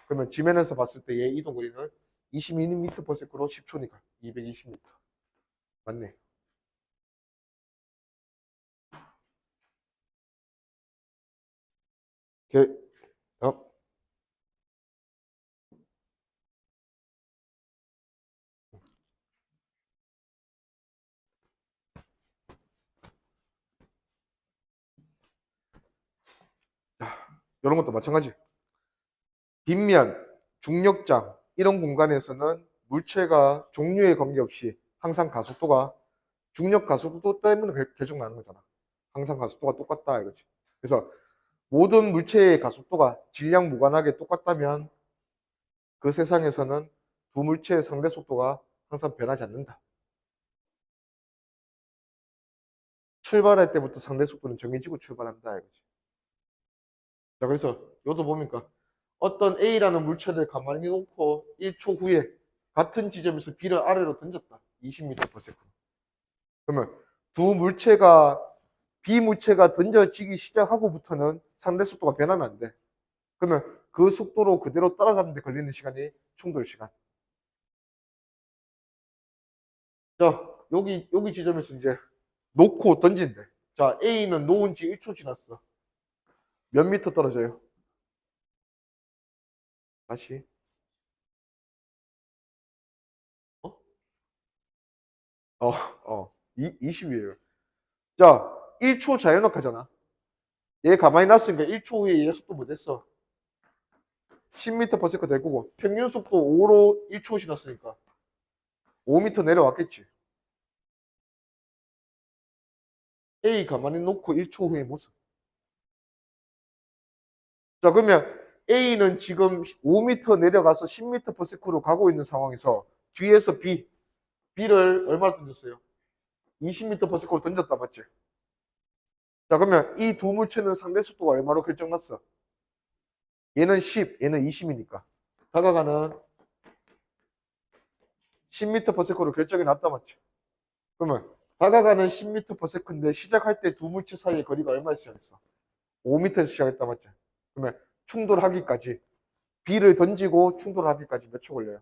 그러면 지면에서 봤을 때 얘 이동 거리는 22m/s로 10초니까 220m. 맞네. 오케이. 다음. 이런 것도 마찬가지. 빗면, 중력장 이런 공간에서는 물체가 종류에 관계없이 항상 가속도가 중력 가속도 때문에 계속 나는 거잖아. 항상 가속도가 똑같다 이거지. 그래서 모든 물체의 가속도가 질량 무관하게 똑같다면 그 세상에서는 두 물체의 상대 속도가 항상 변하지 않는다. 출발할 때부터 상대 속도는 정해지고 출발한다 이거지. 자, 그래서 여기도 보니까 어떤 A라는 물체를 가만히 놓고 1초 후에 같은 지점에서 B를 아래로 던졌다. 20m/s. 그러면 두 물체가 B 물체가 던져지기 시작하고부터는 상대 속도가 변하면 안 돼. 그러면 그 속도로 그대로 따라잡는 데 걸리는 시간이 충돌 시간. 자, 여기 지점에서 이제 놓고 던진대. 자, A는 놓은 지 1초 지났어. 몇 미터 떨어져요? 다시. 어? 20이에요. 자, 1초 자연학하잖아. 얘 가만히 놨으니까 1초 후에 얘 속도 뭐 됐어? 10m/s 될 거고, 평균 속도 5로 1초 지났으니까 5m 내려왔겠지. A 가만히 놓고 1초 후의 모습. 자, 그러면 A는 지금 5m 내려가서 10m/s로 가고 있는 상황에서 뒤에서 B를 얼마나 던졌어요? 20m/s로 던졌다, 맞지? 자, 그러면 이 두 물체는 상대 속도가 얼마로 결정났어? 얘는 10, 얘는 20이니까. 다가가는 10m/s로 결정이 났다, 맞지? 그러면 다가가는 10m/s인데 시작할 때 두 물체 사이의 거리가 얼마에서 시작했어? 5m에서 시작했다, 맞지? 그러면 충돌하기까지 B를 던지고 충돌하기까지 몇 초 걸려요?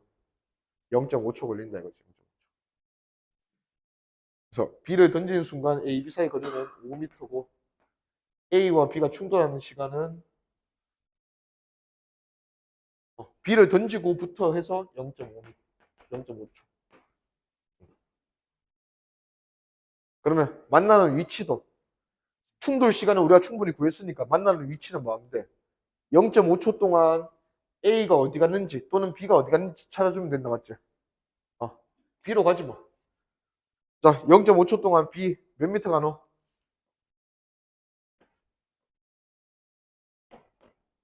0.5초 걸린다 이거지. 그래서 B를 던지는 순간 A, B 사이 거리는 5m고 A와 B가 충돌하는 시간은 B를 던지고부터 해서 0.5m, 0.5초. 그러면 만나는 위치도 충돌 시간은 우리가 충분히 구했으니까 만나는 위치는 뭐하면 돼? 0.5초 동안 A가 어디 갔는지 또는 B가 어디 갔는지 찾아주면 된다, 맞지? B로 가지 뭐. 자, 0.5초 동안 B 몇 미터 가노?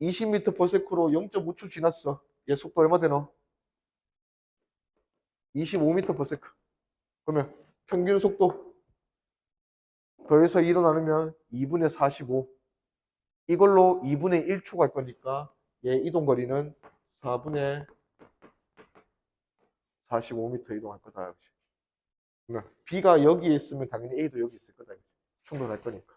20m/s로 0.5초 지났어. 얘 속도 얼마 되노? 25m/s. 그러면 평균 속도 더해서 2로 나누면 2분의 45. 이걸로 2분의 1초 갈 거니까 얘 이동 거리는 4분의 45m 이동할 거다. 그러면 B가 여기에 있으면 당연히 A도 여기 있을 거다. 충돌할 거니까.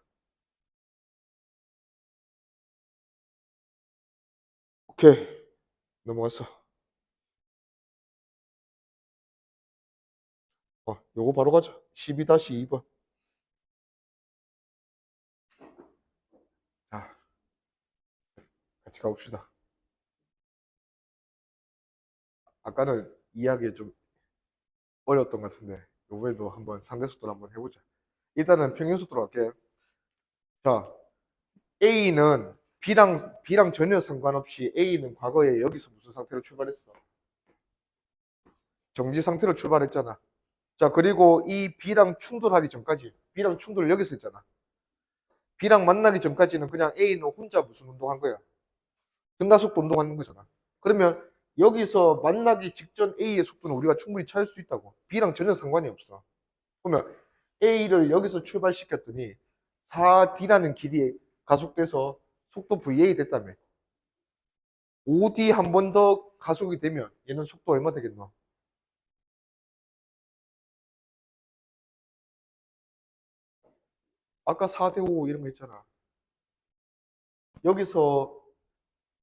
오케이. 넘어갔어. 요거 바로 가자. 12-2번. 자, 같이 가봅시다. 아까는 이야기 좀 어려웠던 것 같은데 요번에도 한번 상대 속도를 한번 해보자. 일단은 평균 속도로 갈게. 자, A는 B랑 전혀 상관없이 A는 과거에 여기서 무슨 상태로 출발했어? 정지 상태로 출발했잖아. 자, 그리고 이 B랑 충돌하기 전까지 B랑 충돌을 여기서 했잖아. B랑 만나기 전까지는 그냥 A는 혼자 무슨 운동한 거야? 등가속도 운동하는 거잖아. 그러면 여기서 만나기 직전 A의 속도는 우리가 충분히 찾을 수 있다고. B랑 전혀 상관이 없어. 그러면 A를 여기서 출발시켰더니 4D라는 길이 가속돼서 속도 VA 됐다며. 5D 한 번 더 가속이 되면 얘는 속도 얼마 되겠노? 아까 4대5 이런 거 있잖아. 여기서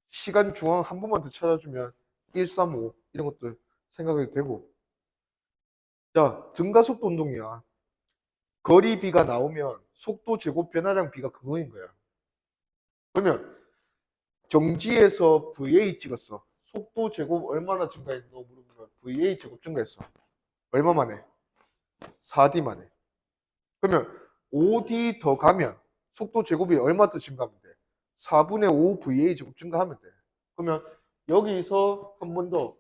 시간 중앙 한 번만 더 찾아주면 135 이런 것도 생각해도 되고. 자, 증가속도 운동이야. 거리 비가 나오면 속도 제곱 변화량 비가 그거인 거야. 그러면 정지에서 VA 찍었어. 속도 제곱 얼마나 증가했노? 물어보면 VA 제곱 증가했어. 얼마 만에? 4D 만에. 그러면 5D 더 가면 속도 제곱이 얼마 더 증가하면 돼? 4분의 5 VA 제곱 증가하면 돼. 그러면 여기서 한 번 더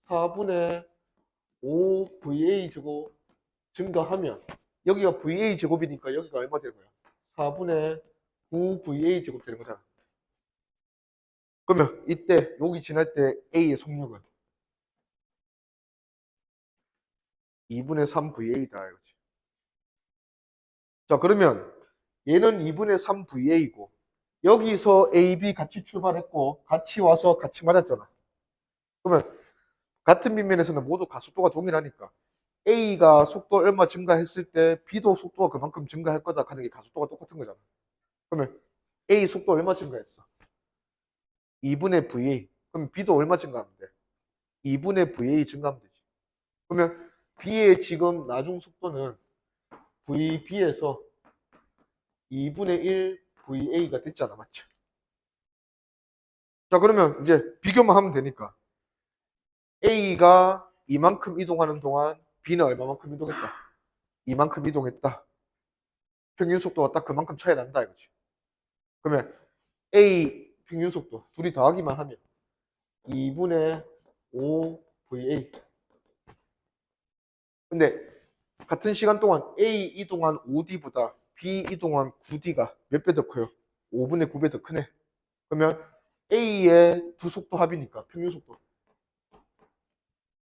4분의 5 VA 제곱 증가하면 여기가 VA 제곱이니까 여기가 얼마 되는 거야? 4분의 9 VA 제곱 되는 거잖아. 그러면 이때 여기 지날 때 A의 속력은 2분의 3 VA다 이거지. 자, 그러면 얘는 2분의 3 VA이고 여기서 A, B 같이 출발했고 같이 와서 같이 맞았잖아. 그러면 같은 빗면에서는 모두 가속도가 동일하니까 A가 속도 얼마 증가했을 때 B도 속도가 그만큼 증가할 거다 하는 게 가속도가 똑같은 거잖아. 그러면 A 속도 얼마 증가했어? 2분의 VA. 그럼 B도 얼마 증가하면 돼? 2분의 VA 증가하면 되지. 그러면 B의 지금 나중 속도는 VB에서 2분의 1 VA가 됐잖아. 맞죠? 자, 그러면 이제 비교만 하면 되니까 A가 이만큼 이동하는 동안 B는 얼마만큼 이동했다? 이만큼 이동했다. 평균 속도가 딱 그만큼 차이 난다 이거지. 그러면 A 평균 속도 둘이 더하기만 하면 2분의 5 VA. 근데 같은 시간 동안 A 이동한 5D보다 B 이동한 9D가 몇 배 더 커요? 5분의 9배 더 크네. 그러면 A의 두 속도 합이니까 평균 속도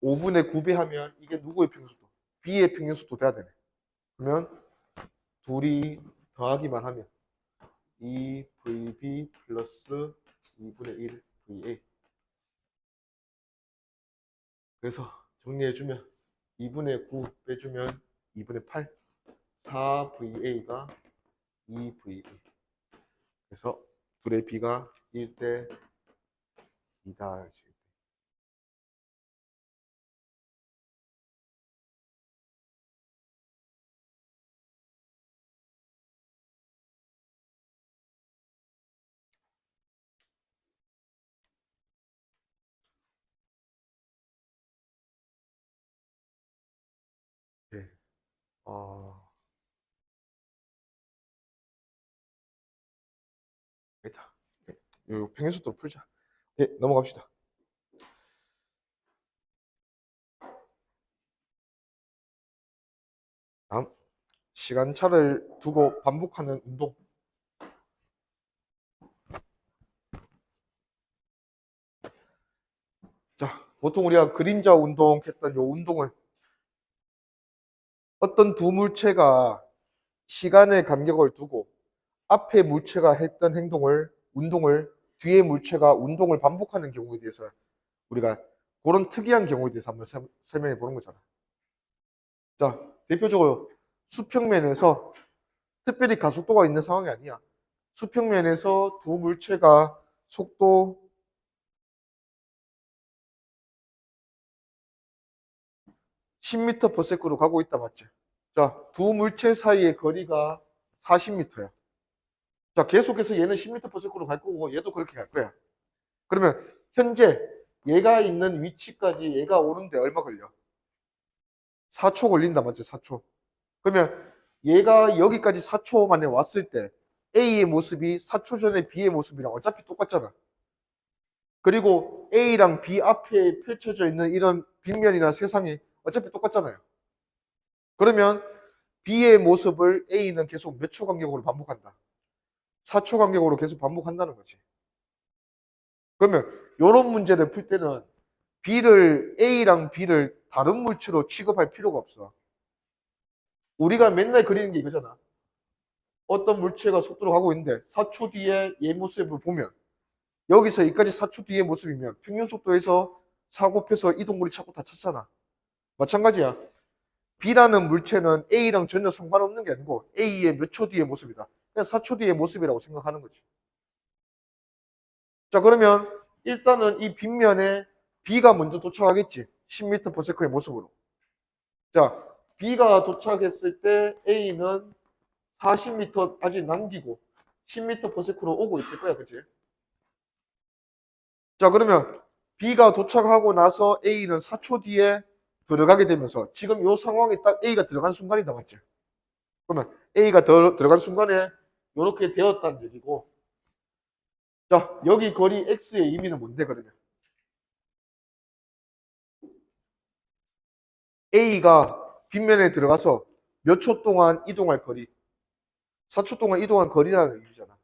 5분의 9배 하면 이게 누구의 평균 속도? B의 평균 속도 돼야 되네. 그러면 둘이 더하기만 하면 2VB 플러스 2분의 1 VA. 그래서 정리해주면 2분의 9 빼주면 2분의 8 4VA가 2VA. 그래서 둘의 B가 1대 2다. 네. 됐다. 네. 요 평행속도로 풀자. 네, 넘어갑시다. 다음, 시간차를 두고 반복하는 운동. 자, 보통 우리가 그림자 운동했던 요 운동은 어떤 두 물체가 시간의 간격을 두고 앞에 물체가 했던 운동을 뒤에 물체가 운동을 반복하는 경우에 대해서 우리가 그런 특이한 경우에 대해서 한번 설명해 보는 거잖아. 자, 대표적으로 수평면에서 특별히 가속도가 있는 상황이 아니야. 수평면에서 두 물체가 속도 10m/s로 가고 있다, 맞지? 자, 두 물체 사이의 거리가 40m야. 자, 계속해서 얘는 10m/s로 갈 거고 얘도 그렇게 갈 거야. 그러면 현재 얘가 있는 위치까지 얘가 오는데 얼마 걸려? 4초 걸린다, 맞지? 4초. 그러면 얘가 여기까지 4초 만에 왔을 때 A의 모습이 4초 전에 B의 모습이랑 어차피 똑같잖아. 그리고 A랑 B 앞에 펼쳐져 있는 이런 빗면이나 세상이 어차피 똑같잖아요. 그러면 B의 모습을 A는 계속 몇 초 간격으로 반복한다? 4초 간격으로 계속 반복한다는 거지. 그러면 이런 문제를 풀 때는 A랑 B를 다른 물체로 취급할 필요가 없어. 우리가 맨날 그리는 게 이거잖아. 어떤 물체가 속도로 가고 있는데 4초 뒤에 얘 모습을 보면 여기서 여기까지 4초 뒤의 모습이면 평균 속도에서 4 곱해서 이동거리 찾고 다 찾잖아. 마찬가지야. B라는 물체는 A랑 전혀 상관없는 게 아니고 A의 몇 초 뒤의 모습이다. 그냥 4초 뒤의 모습이라고 생각하는 거지. 자, 그러면 일단은 이 빗면에 B가 먼저 도착하겠지. 10m/s의 모습으로. 자, B가 도착했을 때 A는 40m 아직 남기고 10m/s로 오고 있을 거야. 그치? 자, 그러면 B가 도착하고 나서 A는 4초 뒤에 들어가게 되면서 지금 이 상황이 딱 A가 들어간 순간이다. 맞지? 그러면 A가 들어간 순간에 이렇게 되었다는 얘기고, 자, 여기 거리 X의 의미는 뭔데, 그러면? A가 빗면에 들어가서 몇 초 동안 이동할 거리, 4초 동안 이동한 거리라는 의미잖아.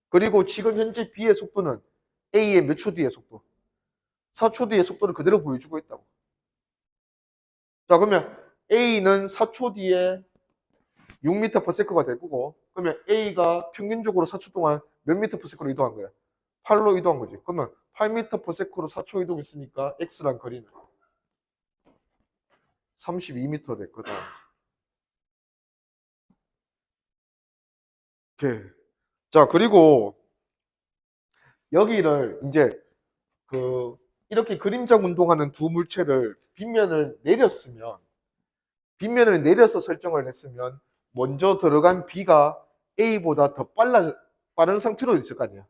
그리고 지금 현재 B의 속도는 A의 몇 초 뒤의 속도, 4초 뒤의 속도를 그대로 보여주고 있다고. 자, 그러면 A는 4초 뒤에 6m/s가 될 거고, 그러면 A가 평균적으로 4초 동안 몇 m/s로 이동한 거야? 8로 이동한 거지. 그러면 8m/s로 4초 이동했으니까 X란 거리는 32m 됐거든. 오케이. 자, 그리고 여기를 이제 이렇게 그림자 운동하는 두 물체를 빗면을 내려서 설정을 했으면 먼저 들어간 B가 A보다 더 빠른 상태로 있을 거 아니야.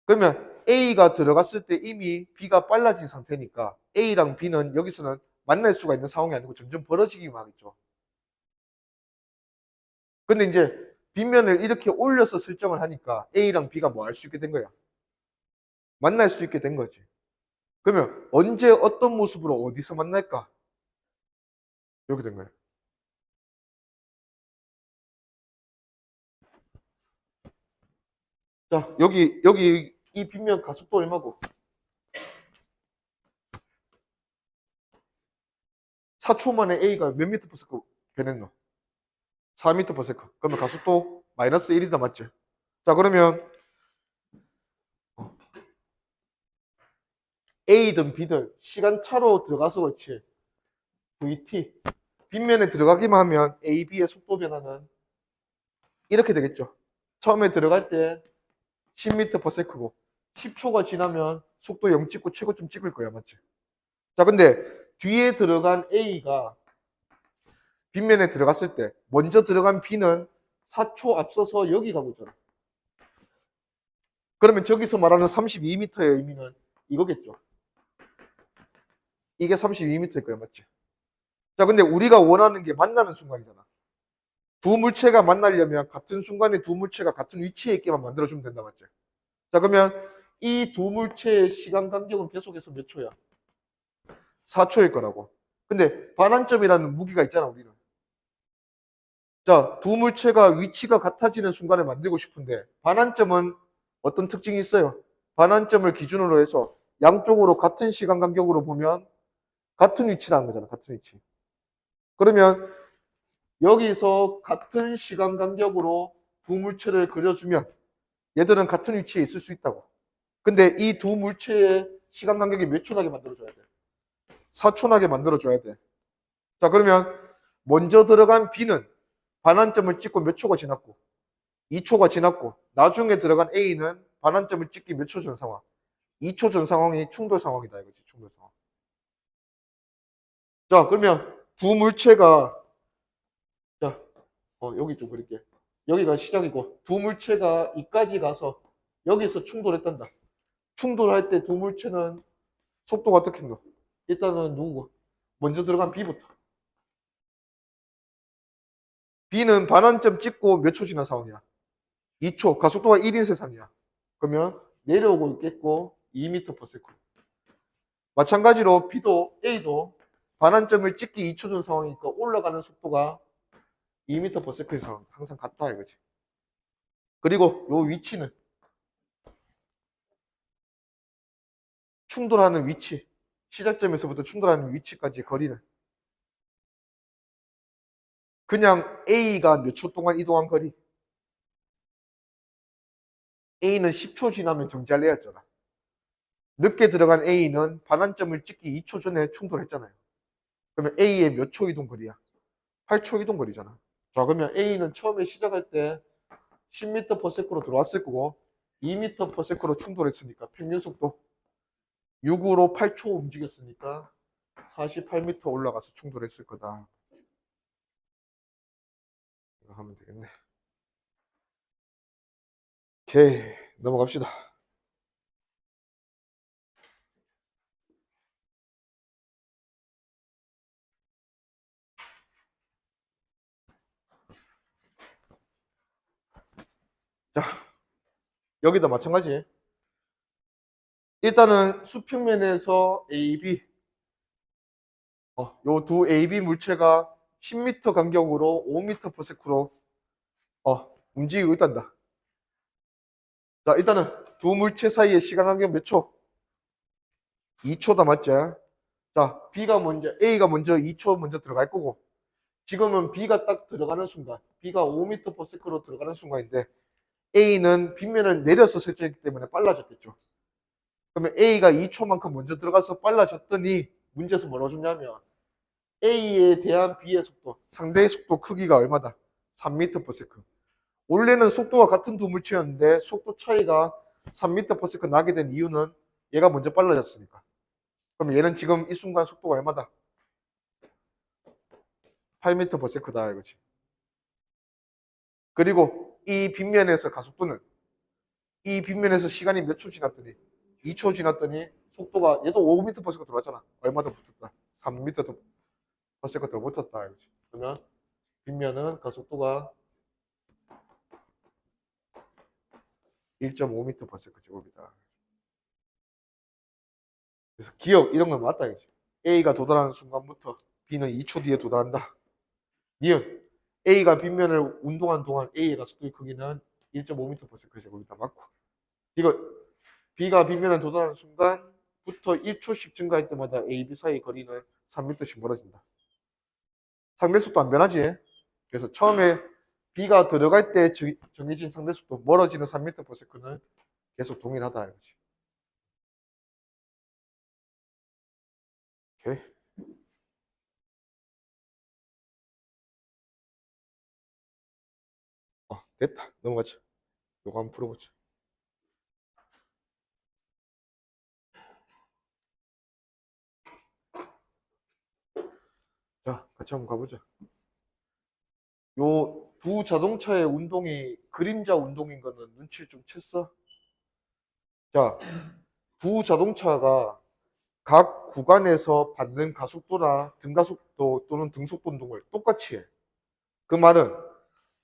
그러면 A가 들어갔을 때 이미 B가 빨라진 상태니까 A랑 B는 여기서는 만날 수가 있는 상황이 아니고 점점 벌어지기만 하겠죠. 근데 이제 빗면을 이렇게 올려서 설정을 하니까 A랑 B가 뭐 할 수 있게 된 거야? 만날 수 있게 된 거지. 그러면 언제 어떤 모습으로 어디서 만날까? 이렇게 된 거예요. 자, 여기 이 빗면 가속도 얼마고? 4초 만에 A가 몇 미터 퍼 변했노? 4m per second. 그러면 가속도 마이너스 1이다, 맞지? 자, 그러면 A든 B든 시간차로 들어가서 그렇지. VT. 빗면에 들어가기만 하면 A, B의 속도 변화는 이렇게 되겠죠. 처음에 들어갈 때 10m per second고 10초가 지나면 속도 0 찍고 최고점 찍을 거야, 맞지? 자, 근데 뒤에 들어간 A가 빗면에 들어갔을 때 먼저 들어간 B는 4초 앞서서 여기 가고 있잖아. 그러면 저기서 말하는 32m의 의미는 이거겠죠. 이게 32m일 거야, 맞지? 자, 근데 우리가 원하는 게 만나는 순간이잖아. 두 물체가 만나려면 같은 순간에 두 물체가 같은 위치에 있게만 만들어주면 된다, 맞지? 자, 그러면 이 두 물체의 시간 간격은 계속해서 몇 초야? 4초일 거라고. 근데 반환점이라는 무기가 있잖아, 우리는. 자, 두 물체가 위치가 같아지는 순간을 만들고 싶은데 반환점은 어떤 특징이 있어요? 반환점을 기준으로 해서 양쪽으로 같은 시간 간격으로 보면 같은 위치라는 거잖아, 같은 위치. 그러면 여기서 같은 시간 간격으로 두 물체를 그려주면 얘들은 같은 위치에 있을 수 있다고. 근데 이 두 물체의 시간 간격이 몇 초나게 만들어줘야 돼? 4초나게 만들어줘야 돼. 자, 그러면 먼저 들어간 B는 반환점을 찍고 몇 초가 지났고 2초가 지났고 나중에 들어간 A는 반환점을 찍기 몇 초 전 상황? 2초 전 상황이 충돌 상황이다 이거지, 충돌 상황. 자, 그러면 두 물체가 자, 여기 좀 그릴게. 여기가 시작이고 두 물체가 이까지 가서 여기서 충돌했단다. 충돌할 때 두 물체는 속도가 어떻게 했노? 일단은 누구고? 먼저 들어간 B부터. B는 반환점 찍고 몇 초 지난 상황이야? 2초. 가속도가 1인 세상이야. 그러면 내려오고 있겠고 2m per second. 마찬가지로 B도 A도 반환점을 찍기 2초 전 상황이니까 올라가는 속도가 2m per second 상황. 항상 같다 이거지. 그리고 요 위치는 충돌하는 위치. 시작점에서부터 충돌하는 위치까지 거리는 그냥 A가 몇 초 동안 이동한 거리. A는 10초 지나면 정지할 애였잖아. 늦게 들어간 A는 반환점을 찍기 2초 전에 충돌했잖아요. 그러면 A의 몇 초 이동 거리야? 8초 이동 거리잖아. 자, 그러면 A는 처음에 시작할 때 10m/s로 들어왔을 거고 2m/s로 충돌했으니까 평균 속도 6으로 8초 움직였으니까 48m 올라가서 충돌했을 거다. 이거 하면 되겠네. 오케이, 넘어갑시다. 자, 여기도 마찬가지. 일단은 수평면에서 AB, 요 두 AB 물체가 10m 간격으로 5m/s로 움직이고 있단다. 자, 일단은 두 물체 사이의 시간 간격 몇 초? 2초다, 맞지? 자, A가 먼저 2초 먼저 들어갈 거고, 지금은 B가 딱 들어가는 순간, B가 5m/s로 들어가는 순간인데, A는 빗면을 내려서 설정했기 때문에 빨라졌겠죠. 그러면 A가 2초만큼 먼저 들어가서 빨라졌더니, 문제에서 뭐라고 줬냐면, A에 대한 B의 속도, 상대의 속도 크기가 얼마다? 3m/s. 원래는 속도가 같은 두 물체였는데, 속도 차이가 3m/s 나게 된 이유는 얘가 먼저 빨라졌으니까. 그럼 얘는 지금 이 순간 속도가 얼마다? 8m/s다 이거지. 그리고 이 빗면에서 가속도는 이 빗면에서 시간이 몇 초 지났더니 2초 지났더니 속도가 얘도 5m/s 들어왔잖아. 얼마 더 붙었다? 3m/s 더 붙었다 이거지. 그러면 빗면은 가속도가 1.5m/s 제곱이다. 그래서 기억 이런 건 맞다 이거지. A가 도달하는 순간부터 B는 2초 뒤에 도달한다. 니은 A가 빗면을 운동하는 동안 A의 가속도의 크기는 1.5m/s 제곱이다. 맞고. 이거 B가 빗면에 도달하는 순간부터 1초씩 증가할 때마다 A, B 사이 거리는 3m씩 멀어진다. 상대속도 안 변하지? 그래서 처음에 B가 들어갈 때 정해진 상대속도 멀어지는 3m/s는 계속 동일하다 이거지. 오케이. 됐다. 넘어가자. 요거 한번 풀어보자. 자, 같이 한번 가보자. 요 두 자동차의 운동이 그림자 운동인 거는 눈치를 좀 챘어? 자, 두 자동차가 각 구간에서 받는 가속도나 등가속도 또는 등속도 운동을 똑같이 해. 그 말은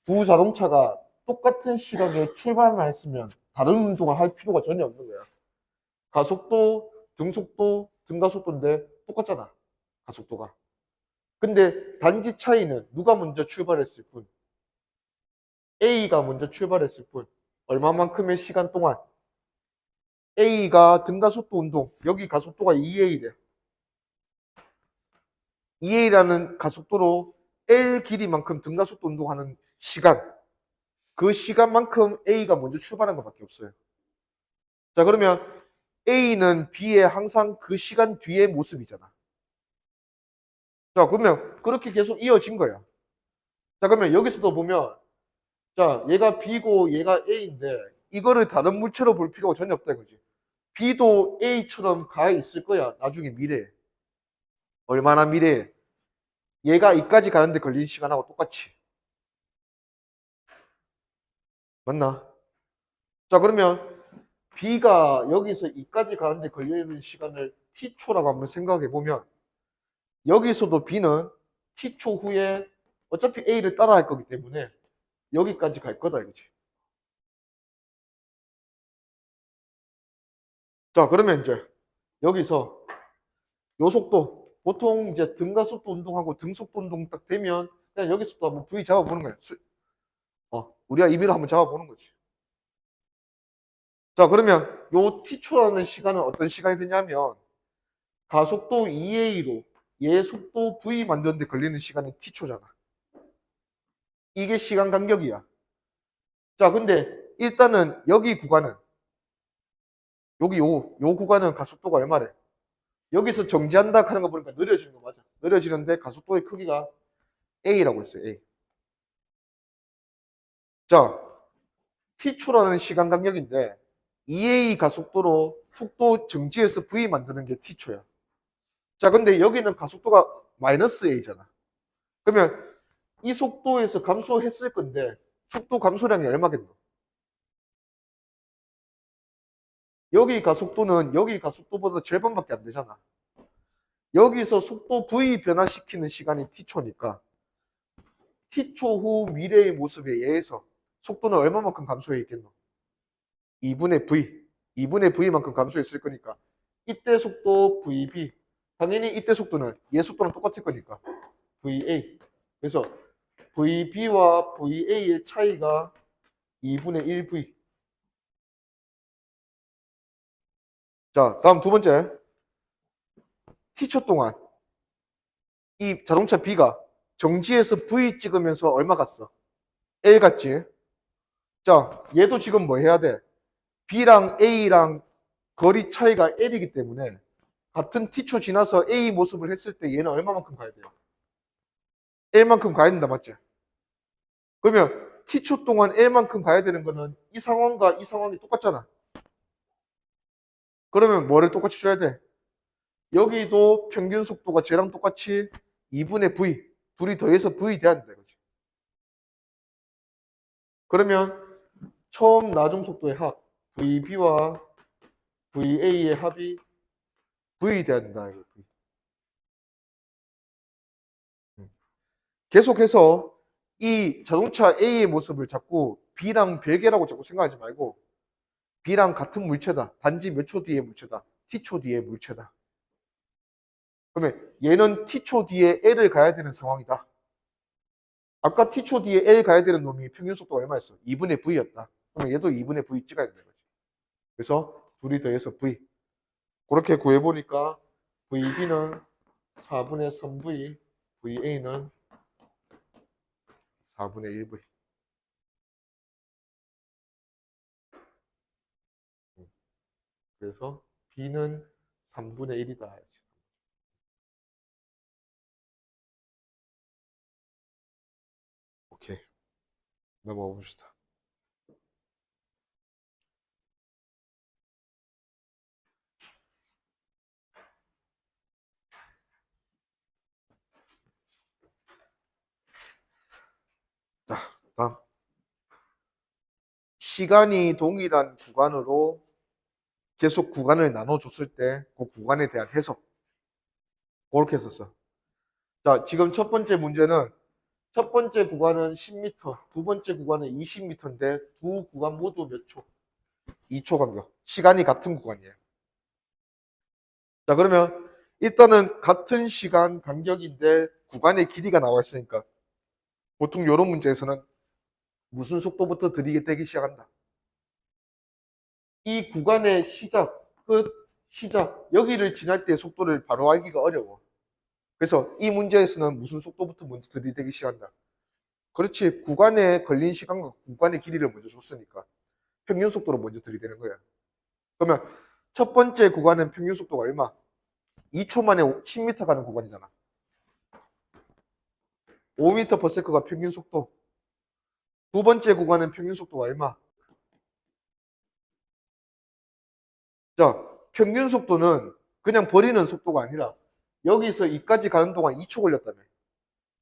두 자동차가 똑같은 시각에 출발만 했으면 다른 운동을 할 필요가 전혀 없는 거야. 가속도, 등속도, 등가속도인데 똑같잖아. 가속도가. 근데 단지 차이는 누가 먼저 출발했을 뿐. A가 먼저 출발했을 뿐. 얼마만큼의 시간 동안 A가 등가속도 운동, 여기 가속도가 2A래. 2A라는 가속도로 L 길이만큼 등가속도 운동하는 시간, 그 시간만큼 A가 먼저 출발한 것밖에 없어요. 자, 그러면 A는 B의 항상 그 시간 뒤의 모습이잖아. 자, 그러면 그렇게 계속 이어진 거야. 자, 그러면 여기서도 보면, 자, 얘가 B고 얘가 A인데, 이거를 다른 물체로 볼 필요가 전혀 없다 이거지. B도 A처럼 가 있을 거야. 나중에 미래에. 얼마나 미래에. 얘가 이까지 가는데 걸린 시간하고 똑같이. 맞나? 자, 그러면 B가 여기서 이까지 가는데 걸리는 시간을 T초라고 한번 생각해 보면, 여기서도 B는 T초 후에 어차피 A를 따라할 거기 때문에 여기까지 갈 거다 이거지. 자, 그러면 이제 여기서 요 속도, 보통 이제 등가속도 운동하고 등속도 운동 딱 되면 그냥 여기서도 한번 V 잡아보는 거야. 우리가 임의로 한번 잡아보는 거지. 자, 그러면 요 T초라는 시간은 어떤 시간이 되냐면 가속도 2A로 얘 속도 V 만드는데 걸리는 시간이 T초잖아. 이게 시간 간격이야. 자, 근데 일단은 여기 구간은 여기 요 구간은 가속도가 얼마래? 여기서 정지한다 하는 거 보니까 느려지는 거 맞아. 느려지는데 가속도의 크기가 A라고 했어요. A. 자, T초라는 시간 간격인데 2A 가속도로 속도 정지해서 V 만드는 게 T초야. 자, 근데 여기는 가속도가 마이너스 A잖아. 그러면 이 속도에서 감소했을 건데 속도 감소량이 얼마겠노? 여기 가속도는 여기 가속도보다 절반밖에 안 되잖아. 여기서 속도 V 변화시키는 시간이 T초니까 T초 후 미래의 모습에 의해서 속도는 얼마만큼 감소해 있겠노? 2분의 V. 2분의 V만큼 감소했을 거니까 이때 속도 VB. 당연히 이때 속도는 얘 속도랑 똑같을 거니까 VA. 그래서 VB와 VA의 차이가 2분의 1V. 자, 다음 두 번째. T초 동안 이 자동차 B가 정지해서 V 찍으면서 얼마 갔어? L 갔지? 자, 얘도 지금 뭐 해야 돼? B랑 A랑 거리 차이가 L이기 때문에 같은 T초 지나서 A 모습을 했을 때 얘는 얼마만큼 가야 돼요? L만큼 가야 된다, 맞지? 그러면 T초 동안 L만큼 가야 되는 거는 이 상황과 이 상황이 똑같잖아. 그러면 뭐를 똑같이 줘야 돼? 여기도 평균 속도가 쟤랑 똑같이 2분의 V. 둘이 더해서 V 돼야 된다, 이거지. 그러면 처음 나중 속도의 합, VB와 VA의 합이 V 돼야 된다, 이거. 계속해서 이 자동차 A의 모습을 자꾸 B랑 별개라고 자꾸 생각하지 말고 B랑 같은 물체다. 단지 몇 초 뒤의 물체다. T초 뒤의 물체다. 그러면 얘는 T초 뒤에 L을 가야 되는 상황이다. 아까 T초 뒤에 L 가야 되는 놈이 평균 속도가 얼마였어? 2분의 V였다. 그러면 얘도 2분의 V 찍어야 되는 거지. 그래서 둘이 더해서 V. 그렇게 구해보니까 VB는 4분의 3V, VA는 4분의 1V. 그래서 B는 3분의 1이다. 오케이. 넘어가 봅시다. 자, 다음. 시간이 동일한 구간으로 계속 구간을 나눠줬을 때 그 구간에 대한 해석. 그렇게 했었어. 자, 지금 첫 번째 문제는 첫 번째 구간은 10m, 두 번째 구간은 20m인데 두 구간 모두 몇 초? 2초 간격. 시간이 같은 구간이에요. 자, 그러면 일단은 같은 시간 간격인데 구간의 길이가 나와 있으니까 보통 이런 문제에서는 무슨 속도부터 들이대기 시작한다. 이 구간의 시작, 끝, 시작, 여기를 지날 때 속도를 바로 알기가 어려워. 그래서 이 문제에서는 무슨 속도부터 먼저 들이대기 시작한다. 그렇지. 구간에 걸린 시간과 구간의 길이를 먼저 줬으니까 평균 속도로 먼저 들이대는 거야. 그러면 첫 번째 구간은 평균 속도가 얼마? 2초 만에 10m 가는 구간이잖아. 5m/s가 평균 속도. 두 번째 구간은 평균 속도가 얼마? 자, 평균 속도는 그냥 버리는 속도가 아니라 여기서 이까지 가는 동안 2초 걸렸다며.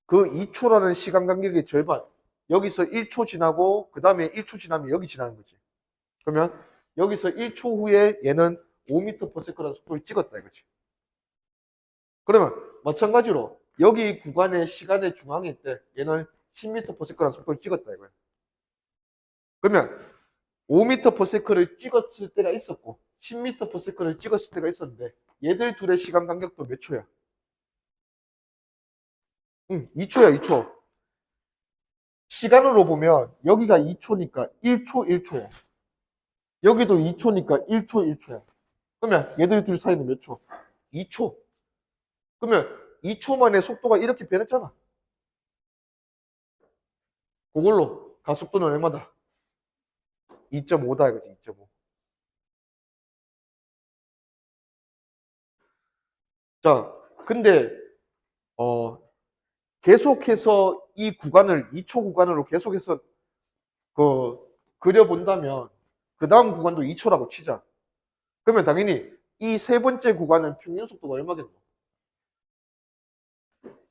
그 2초라는 시간 간격의 절반. 여기서 1초 지나고 그 다음에 1초 지나면 여기 지나는 거지. 그러면 여기서 1초 후에 얘는 5m/s라는 속도를 찍었다 이거지. 그러면 마찬가지로 여기 구간의 시간의 중앙일 때 얘는 10m/s라는 속도를 찍었다 이거야. 그러면 5m/s를 찍었을 때가 있었고 10m/s를 찍었을 때가 있었는데 얘들 둘의 시간 간격도 몇 초야? 응, 2초야, 2초. 시간으로 보면 여기가 2초니까 1초, 1초야. 여기도 2초니까 1초, 1초야. 그러면 얘들 둘 사이는 몇 초? 2초. 그러면 2초 만에 속도가 이렇게 변했잖아. 그걸로 가속도는 얼마다? 2.5다 이거지, 2.5. 자, 근데 계속해서 이 구간을 2초 구간으로 계속해서 그려본다면 그 다음 구간도 2초라고 치자. 그러면 당연히 이 세 번째 구간은 평균 속도가 얼마겠노?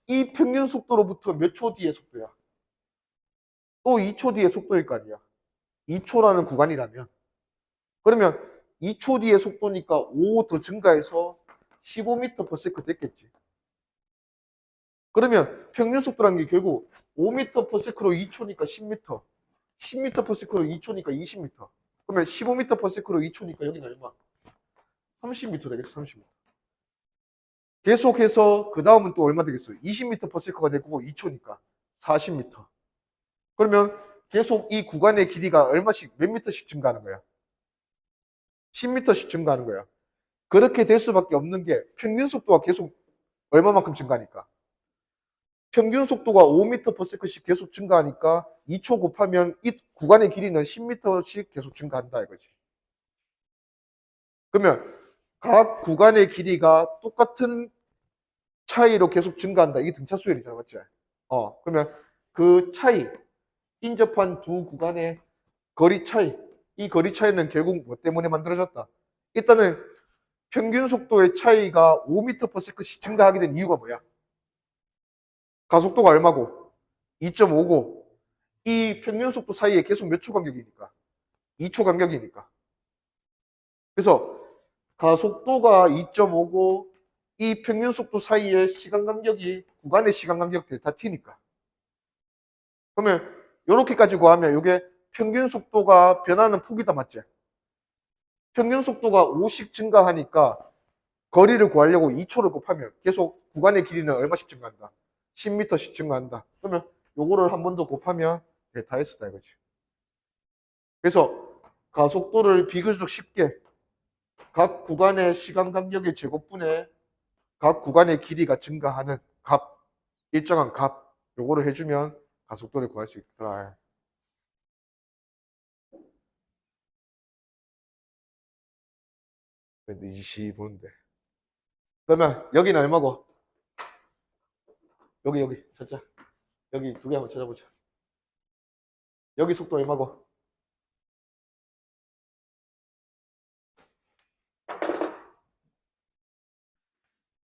이 평균 속도로부터 몇 초 뒤의 속도야? 또 2초 뒤의 속도일 거 아니야. 2초라는 구간이라면. 그러면 2초 뒤의 속도니까 5 더 증가해서 15m/s 됐겠지. 그러면 평균 속도라는 게 결국 5m/s로 2초니까 10m, 10m/s로 2초니까 20m. 그러면 15m/s로 2초니까 여기는 얼마? 30m 되겠어, 30m. 계속해서 그 다음은 또 얼마 되겠어요? 20m/s가 되고 2초니까 40m. 그러면 계속 이 구간의 길이가 얼마씩 몇 미터씩 증가하는 거야? 10m씩 증가하는 거야. 그렇게 될 수밖에 없는 게 평균 속도가 계속 얼마만큼 증가하니까. 평균 속도가 5m/s씩 계속 증가하니까 2초 곱하면 이 구간의 길이는 10m씩 계속 증가한다 이거지. 그러면 각 구간의 길이가 똑같은 차이로 계속 증가한다. 이게 등차 수열이잖아, 맞지? 그러면 그 차이, 인접한 두 구간의 거리 차이, 이 거리 차이는 결국 뭐 때문에 만들어졌다? 일단은 평균 속도의 차이가 5m/s씩 증가하게 된 이유가 뭐야? 가속도가 얼마고? 2.5고 이 평균 속도 사이에 계속 몇 초 간격이니까? 2초 간격이니까. 그래서 가속도가 2.5고 이 평균 속도 사이의 시간 간격이 구간의 시간 간격 델타 t니까. 그러면 이렇게까지 구하면 이게 평균 속도가 변하는 폭이다, 맞지? 평균 속도가 5씩 증가하니까 거리를 구하려고 2초를 곱하면 계속 구간의 길이는 얼마씩 증가한다? 10m씩 증가한다. 그러면 요거를 한 번 더 곱하면 다 S다 이거지. 그래서 가속도를 비교적 쉽게 각 구간의 시간 간격의 제곱분에 각 구간의 길이가 증가하는 값, 일정한 값, 요거를 해주면 가속도를 구할 수 있더라. 근데 이시 보는데. 그러면 여기는 얼마고? 여기 찾자. 여기 두 개 한번 찾아보자. 여기 속도 얼마고?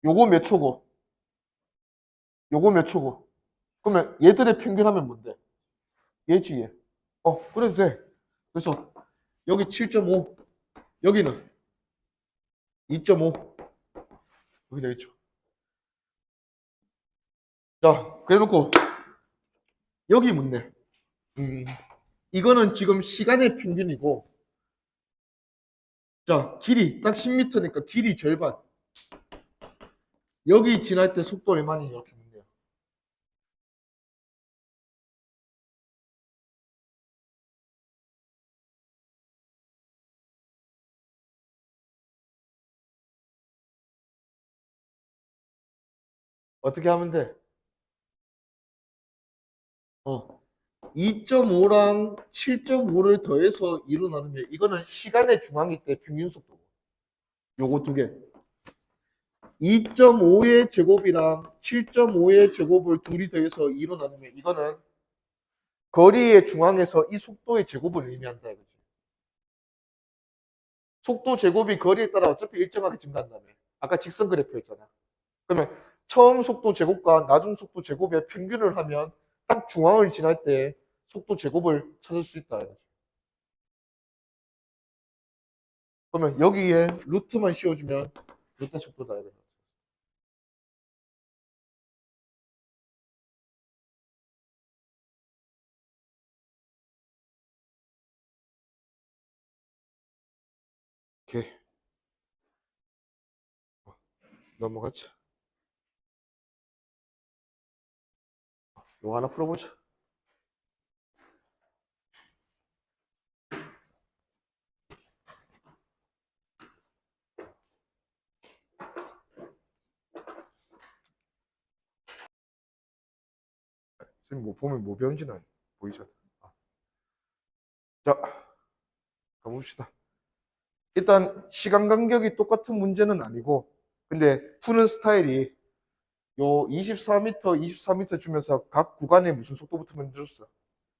요거 몇 초고? 요거 몇 초고? 그러면 얘들의 평균하면 뭔데? 얘지 얘. 그래도 돼. 그래서 여기 7.5, 여기는 2.5, 여기다 2초. 자, 그래놓고 여기 묻네. 이거는 지금 시간의 평균이고, 자, 길이 딱 10m니까 길이 절반. 여기 지날 때 속도 얼마니? 이렇게 묻네요. 어떻게 하면 돼? 2.5랑 7.5를 더해서 2로 나누면 이거는 시간의 중앙일 때 평균 속도고. 요거 두 개. 2.5의 제곱이랑 7.5의 제곱을 둘이 더해서 2로 나누면 이거는 거리의 중앙에서 이 속도의 제곱을 의미한다 이거지. 속도 제곱이 거리에 따라 어차피 일정하게 증가한다며. 아까 직선 그래프였잖아. 그러면 처음 속도 제곱과 나중 속도 제곱의 평균을 하면 딱 중앙을 지날 때 속도 제곱을 찾을 수 있다 이거지. 그러면 여기에 루트만 씌워주면 루트 속도다 이거지. 오케이. 넘어가자. 이거 하나 풀어보자. 선생님 뭐 보면 뭐 배운지는 보이잖아. 자, 가봅시다. 일단 시간 간격이 똑같은 문제는 아니고 근데 푸는 스타일이 요 24m, 24m 주면서 각 구간에 무슨 속도부터 먼저 줬어?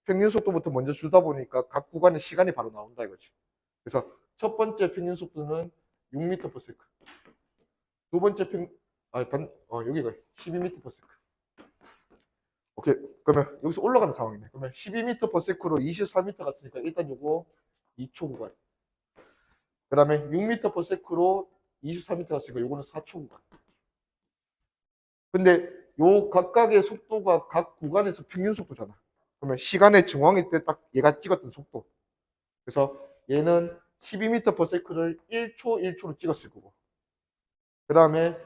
평균 속도부터 먼저 주다 보니까 각 구간의 시간이 바로 나온다 이거지. 그래서 첫 번째 평균 속도는 6m/s. 두 번째 여기가 12m/s. 오케이. 그러면 여기서 올라가는 상황이네. 그러면 12m/s로 24m 갔으니까 일단 요거 2초 구간. 그 다음에 6m/s로 24m 갔으니까 요거는 4초 구간. 근데 요 각각의 속도가 각 구간에서 평균 속도잖아. 그러면 시간의 정황일 때 딱 얘가 찍었던 속도. 그래서 얘는 12m/s를 1초 1초로 찍었을 거고. 그 다음에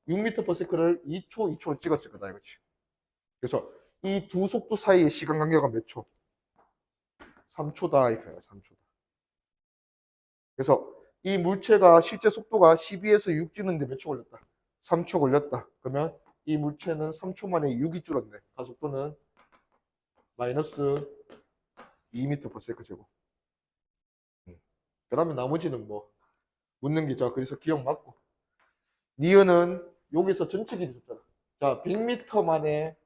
6m/s를 2초 2초로 찍었을 거다 이거지. 그래서 이 두 속도 사이의 시간 간격은 몇 초? 3초다 이거야. 3초다. 그래서 이 물체가 실제 속도가 12에서 6 찍는데 몇 초 걸렸다? 3초 걸렸다. 그러면 이 물체는 3초 만에 6이 줄었네. 가속도는 마이너스 2m/s 제곱. 그러면 나머지는 뭐 묻는 게 자, 그래서 기억 맞고. 니은은 여기서 전체 길이 줬잖아. 자, 100m 만에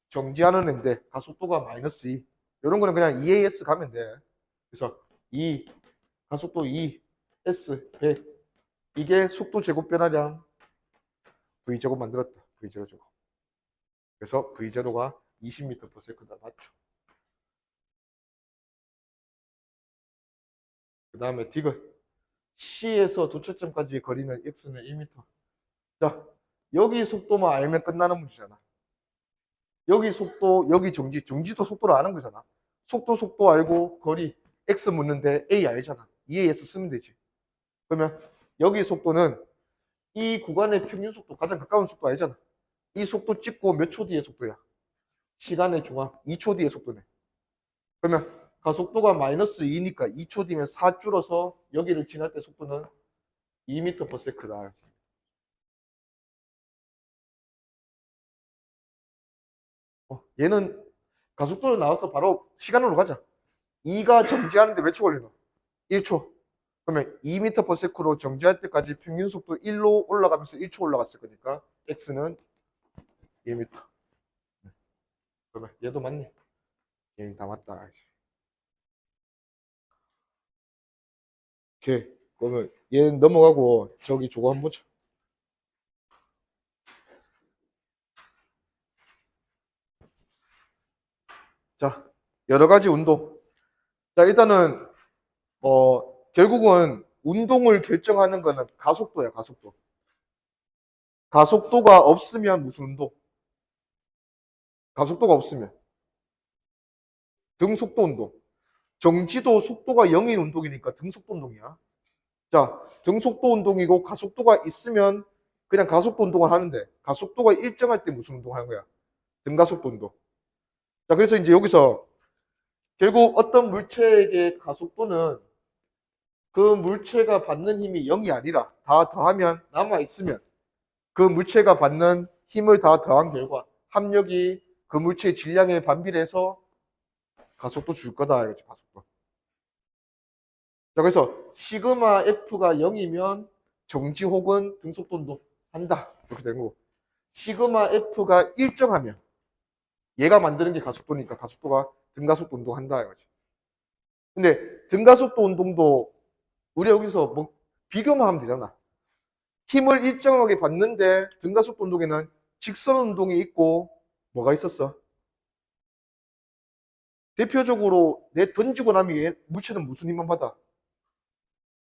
정지하는 애인데 가속도가 마이너스 2. 이런 거는 그냥 EAS 가면 돼. 그래서 2, 가속도 2, S 100. 이게 속도 제곱 변화량 V제곱 만들었다. V0 제곱. 그래서 V0가 20m/s다. 맞죠? 그 다음에 디귿. C에서 도착점까지 거리는 X는 1m. 자, 여기 속도만 알면 끝나는 문제잖아. 여기 속도, 여기 정지. 정지도 속도를 아는 거잖아. 속도 알고 거리 X 묻는데 A 알잖아. EAS 쓰면 되지. 그러면 여기 속도는 이 구간의 평균 속도, 가장 가까운 속도 알잖아. 이 속도 찍고 몇 초 뒤의 속도야? 시간의 중앙 2초 뒤의 속도네. 그러면 가속도가 마이너스 2니까 2초 뒤면 4 줄어서 여기를 지날 때 속도는 2m/s다. 얘는 가속도로 나와서 바로 시간으로 가자. 2가 정지하는데 몇 초 걸리나? 1초. 그러면 2m/s로 정지할 때까지 평균 속도 1로 올라가면서 1초 올라갔을 거니까 x는 1m. 그러면 얘도 맞네. 얘 다 맞다. 오케이. 그러면 얘는 넘어가고 저기 저거 한번 보자. 자, 여러 가지 운동. 자, 일단은 결국은 운동을 결정하는 거는 가속도야, 가속도. 가속도가 없으면 무슨 운동? 가속도가 없으면 등속도 운동. 정지도 속도가 0인 운동이니까 등속도 운동이야. 자, 등속도 운동이고 가속도가 있으면 그냥 가속도 운동을 하는데 가속도가 일정할 때 무슨 운동을 하는 거야? 등가속도 운동. 자, 그래서 이제 여기서 결국 어떤 물체의 가속도는 그 물체가 받는 힘이 0이 아니라 다 더하면 남아있으면 그 물체가 받는 힘을 다 더한 결과 합력이 그 물체의 질량에 반비례해서 가속도 줄 거다. 이거지, 가속도. 자, 그래서 시그마 F가 0이면 정지 혹은 등속도 운동 한다. 이렇게 되는 거고. 시그마 F가 일정하면 얘가 만드는 게 가속도니까 가속도가 등가속도 운동 한다. 이거지. 근데 등가속도 운동도 우리 여기서 뭐 비교만 하면 되잖아. 힘을 일정하게 받는데 등가속도 운동에는 직선 운동이 있고 뭐가 있었어? 대표적으로 내 던지고 나면 얘 물체는 무슨 힘만 받아?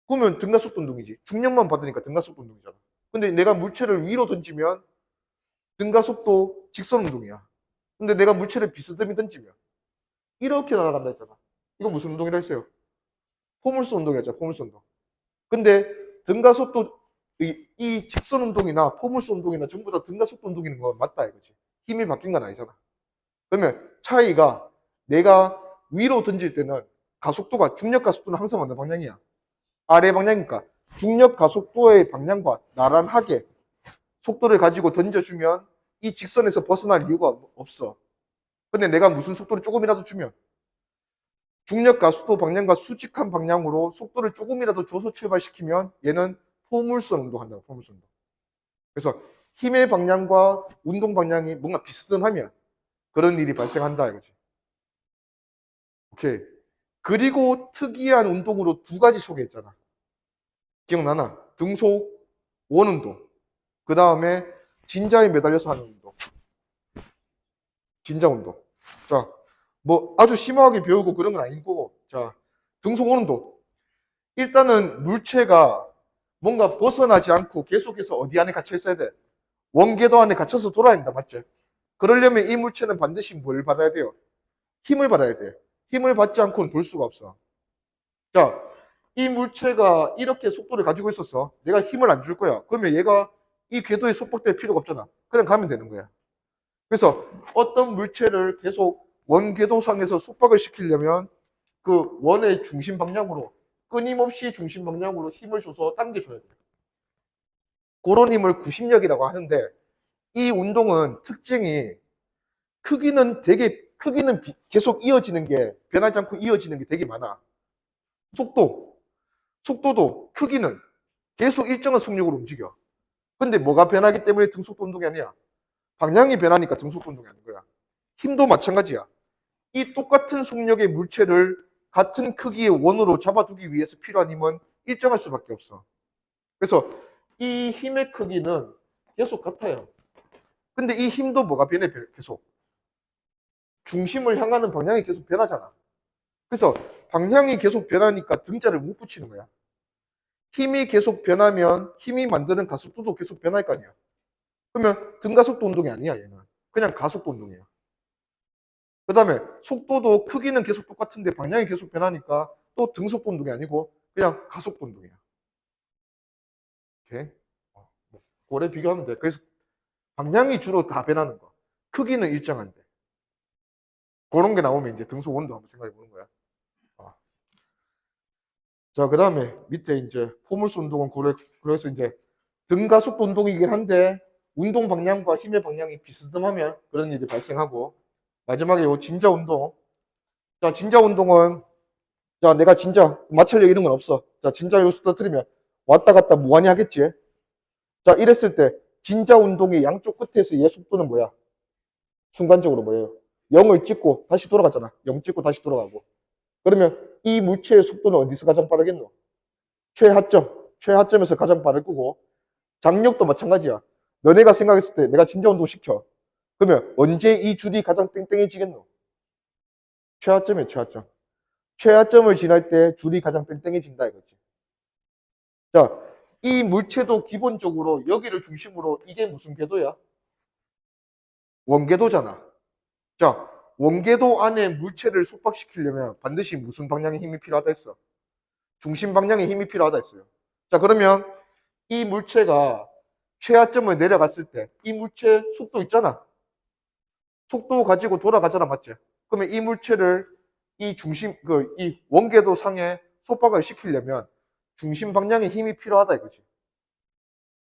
그러면 등가속도 운동이지. 중력만 받으니까 등가속도 운동이잖아. 근데 내가 물체를 위로 던지면 등가속도 직선 운동이야. 근데 내가 물체를 비스듬히 던지면 이렇게 날아간다 했잖아. 이건 무슨 운동이라 했어요? 포물선 운동이라 했잖아. 포물선 운동. 근데 등가속도 이 직선 운동이나 포물선 운동이나 전부 다 등가속도 운동이는 건 맞다 이거지. 힘이 바뀐 건 아니잖아. 그러면 차이가 내가 위로 던질 때는 가속도가 중력 가속도는 항상 어느 방향이야? 아래 방향이니까 중력 가속도의 방향과 나란하게 속도를 가지고 던져주면 이 직선에서 벗어날 이유가 없어. 근데 내가 무슨 속도를 조금이라도 주면 중력 가속도 방향과 수직한 방향으로 속도를 조금이라도 줘서 출발시키면 얘는 포물선 운동한다고. 포물선 운동. 그래서 힘의 방향과 운동 방향이 뭔가 비슷하면 그런 일이 발생한다 이거지. 오케이. 그리고 특이한 운동으로 두 가지 소개했잖아. 기억나나? 등속 원운동. 그 다음에 진자에 매달려서 하는 운동. 진자 운동. 자, 뭐 아주 심하게 배우고 그런 건 아니고, 자, 등속 원운동. 일단은 물체가 뭔가 벗어나지 않고 계속해서 어디 안에 갇혀 있어야 돼? 원궤도 안에 갇혀서 돌아야 된다, 맞지? 그러려면 이 물체는 반드시 뭘 받아야 돼요? 힘을 받아야 돼. 힘을 받지 않고는 돌 수가 없어. 자, 이 물체가 이렇게 속도를 가지고 있었어. 내가 힘을 안 줄 거야. 그러면 얘가 이 궤도에 속박될 필요가 없잖아. 그냥 가면 되는 거야. 그래서 어떤 물체를 계속 원궤도상에서 속박을 시키려면 그 원의 중심 방향으로 끊임없이 중심 방향으로 힘을 줘서 당겨줘야 돼. 그런 힘을 구심력이라고 하는데 이 운동은 특징이 크기는 계속 이어지는 게 변하지 않고 이어지는 게 되게 많아. 속도도 크기는 계속 일정한 속력으로 움직여. 근데 뭐가 변하기 때문에 등속도 운동이 아니야? 방향이 변하니까 등속도 운동이 아닌 거야. 힘도 마찬가지야. 이 똑같은 속력의 물체를 같은 크기의 원으로 잡아두기 위해서 필요한 힘은 일정할 수밖에 없어. 그래서 이 힘의 크기는 계속 같아요. 근데 이 힘도 뭐가 변해 계속? 중심을 향하는 방향이 계속 변하잖아. 그래서 방향이 계속 변하니까 등자를 못 붙이는 거야. 힘이 계속 변하면 힘이 만드는 가속도도 계속 변할 거 아니야. 그러면 등가속도 운동이 아니야, 얘는. 그냥 가속도 운동이야. 그 다음에 속도도 크기는 계속 똑같은데 방향이 계속 변하니까 또 등속도 운동이 아니고 그냥 가속도 운동이야. 오케이? 고래 비교하면 돼. 그래서 방향이 주로 다 변하는 거. 크기는 일정한데. 그런 게 나오면 이제 등속 원도 한번 생각해 보는 거야. 자, 그 다음에 밑에 이제 포물수 운동은 그래서 이제 등가속도 운동이긴 한데 운동 방향과 힘의 방향이 비스듬하면 그런 일이 발생하고 마지막에 요 진자 운동. 자, 진자 운동은 자, 내가 진자 마찰력 이런 건 없어. 자, 진자 요수 터뜨리면 왔다 갔다 무한히 하겠지. 자, 이랬을 때 진자 운동의 양쪽 끝에서 얘 속도는 뭐야? 순간적으로 뭐예요? 0을 찍고 다시 돌아가잖아. 0 찍고 다시 돌아가고. 그러면 이 물체의 속도는 어디서 가장 빠르겠노? 최하점에서 가장 빠를 거고 장력도 마찬가지야. 너네가 생각했을 때 내가 진자 운동 시켜. 그러면 언제 이 줄이 가장 땡땡해지겠노? 최하점이에요, 최하점. 최하점을 지날 때 줄이 가장 땡땡해진다 이거지. 자, 이 물체도 기본적으로 여기를 중심으로 이게 무슨 궤도야? 원궤도잖아. 자, 원궤도 안에 물체를 속박시키려면 반드시 무슨 방향의 힘이 필요하다 했어? 중심 방향의 힘이 필요하다 했어요. 자, 그러면 이 물체가 최하점을 내려갔을 때 이 물체 속도 있잖아. 속도 가지고 돌아가잖아, 맞지? 그러면 이 물체를 이 원궤도 상에 속박을 시키려면 중심 방향의 힘이 필요하다 이거지.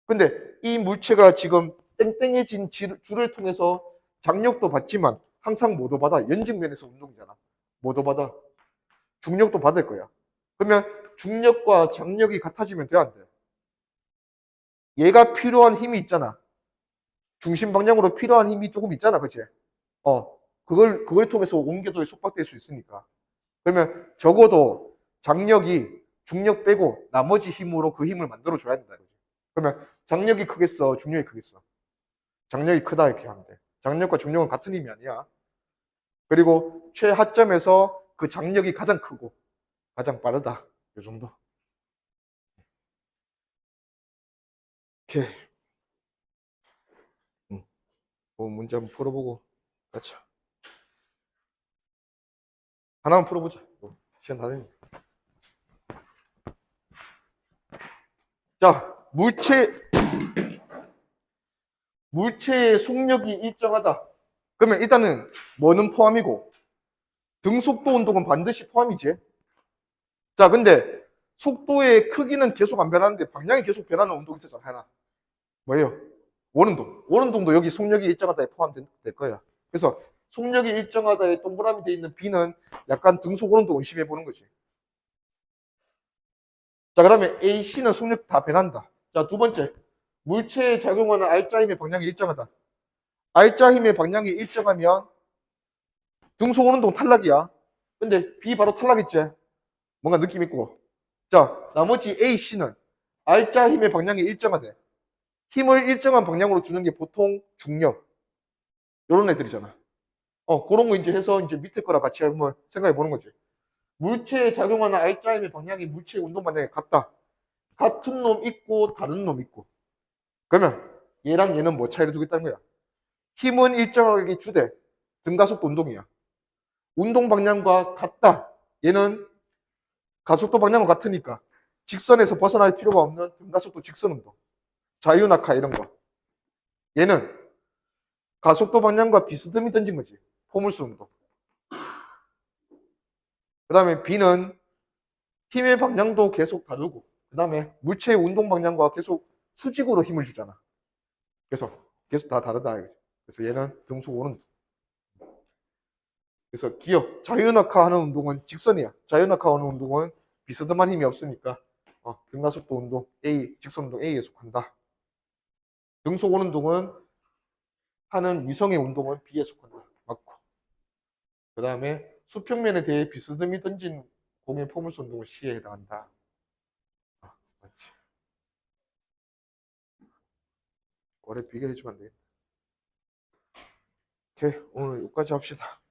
근데 이 물체가 지금 땡땡해진 줄을 통해서 장력도 받지만 항상 뭐도 받아? 연직면에서 운동이잖아. 뭐도 받아? 중력도 받을 거야. 그러면 중력과 장력이 같아지면 돼, 안 돼? 얘가 필요한 힘이 있잖아. 중심 방향으로 필요한 힘이 조금 있잖아, 그치? 그걸 통해서 옮겨도 속박될 수 있으니까. 그러면 적어도 장력이 중력 빼고 나머지 힘으로 그 힘을 만들어줘야 된다, 그치? 그러면 장력이 크겠어, 중력이 크겠어? 장력이 크다, 이렇게 하면 돼. 장력과 중력은 같은 힘이 아니야. 그리고 최하점에서 그 장력이 가장 크고 가장 빠르다. 이 정도. 오케이. 문제 한번 풀어보고 가자. 하나만 풀어보자. 시간 다 됐네. 자, 물체의 속력이 일정하다. 그러면 일단은 뭐는 포함이고 등속도 운동은 반드시 포함이지. 자, 근데 속도의 크기는 계속 안 변하는데 방향이 계속 변하는 운동이 있었잖아. 하나. 뭐예요? 원운동. 원운동도 여기 속력이 일정하다에 포함될 거야. 그래서 속력이 일정하다에 동그라미 돼 있는 B는 약간 등속 원운동 의심해 보는 거지. 자, 그 다음에 AC는 속력 다 변한다. 자, 두 번째. 물체에 작용하는 R자 힘의 방향이 일정하다. R자 힘의 방향이 일정하면 등속 오는 동 탈락이야. 근데 B 바로 탈락했지. 뭔가 느낌 있고. 자, 나머지 A, C는 R자 힘의 방향이 일정하대. 힘을 일정한 방향으로 주는 게 보통 중력. 요런 애들이잖아. 그런 거 이제 해서 이제 밑에 거랑 같이 한번 생각해 보는 거지. 물체에 작용하는 R자 힘의 방향이 물체의 운동 방향이 같다. 같은 놈 있고 다른 놈 있고. 그러면 얘랑 얘는 뭐 차이를 두겠다는 거야? 힘은 일정하게 주되 등가속도 운동이야. 운동 방향과 같다. 얘는 가속도 방향과 같으니까 직선에서 벗어날 필요가 없는 등가속도 직선 운동. 자유낙하 이런 거. 얘는 가속도 방향과 비스듬히 던진 거지. 포물선 운동. 그 다음에 B는 힘의 방향도 계속 다르고 그 다음에 물체의 운동 방향과 계속 수직으로 힘을 주잖아. 그래서 계속 다 다르다. 그래서 얘는 등속 오는. 그래서 기억, 자유낙하 하는 운동은 직선이야. 자유낙하 하는 운동은 비스듬한 힘이 없으니까 등가속도 운동 A, 직선 운동 A에 속한다. 등속 오는 운동은 하는 위성의 운동은 B에 속한다. 맞고. 그 다음에 수평면에 대해 비스듬히 던진 공의 포물선 운동은 C에 해당한다. 맞지. 거래 비교해주면 안 되겠다. 오케이, 오늘 여기까지 합시다.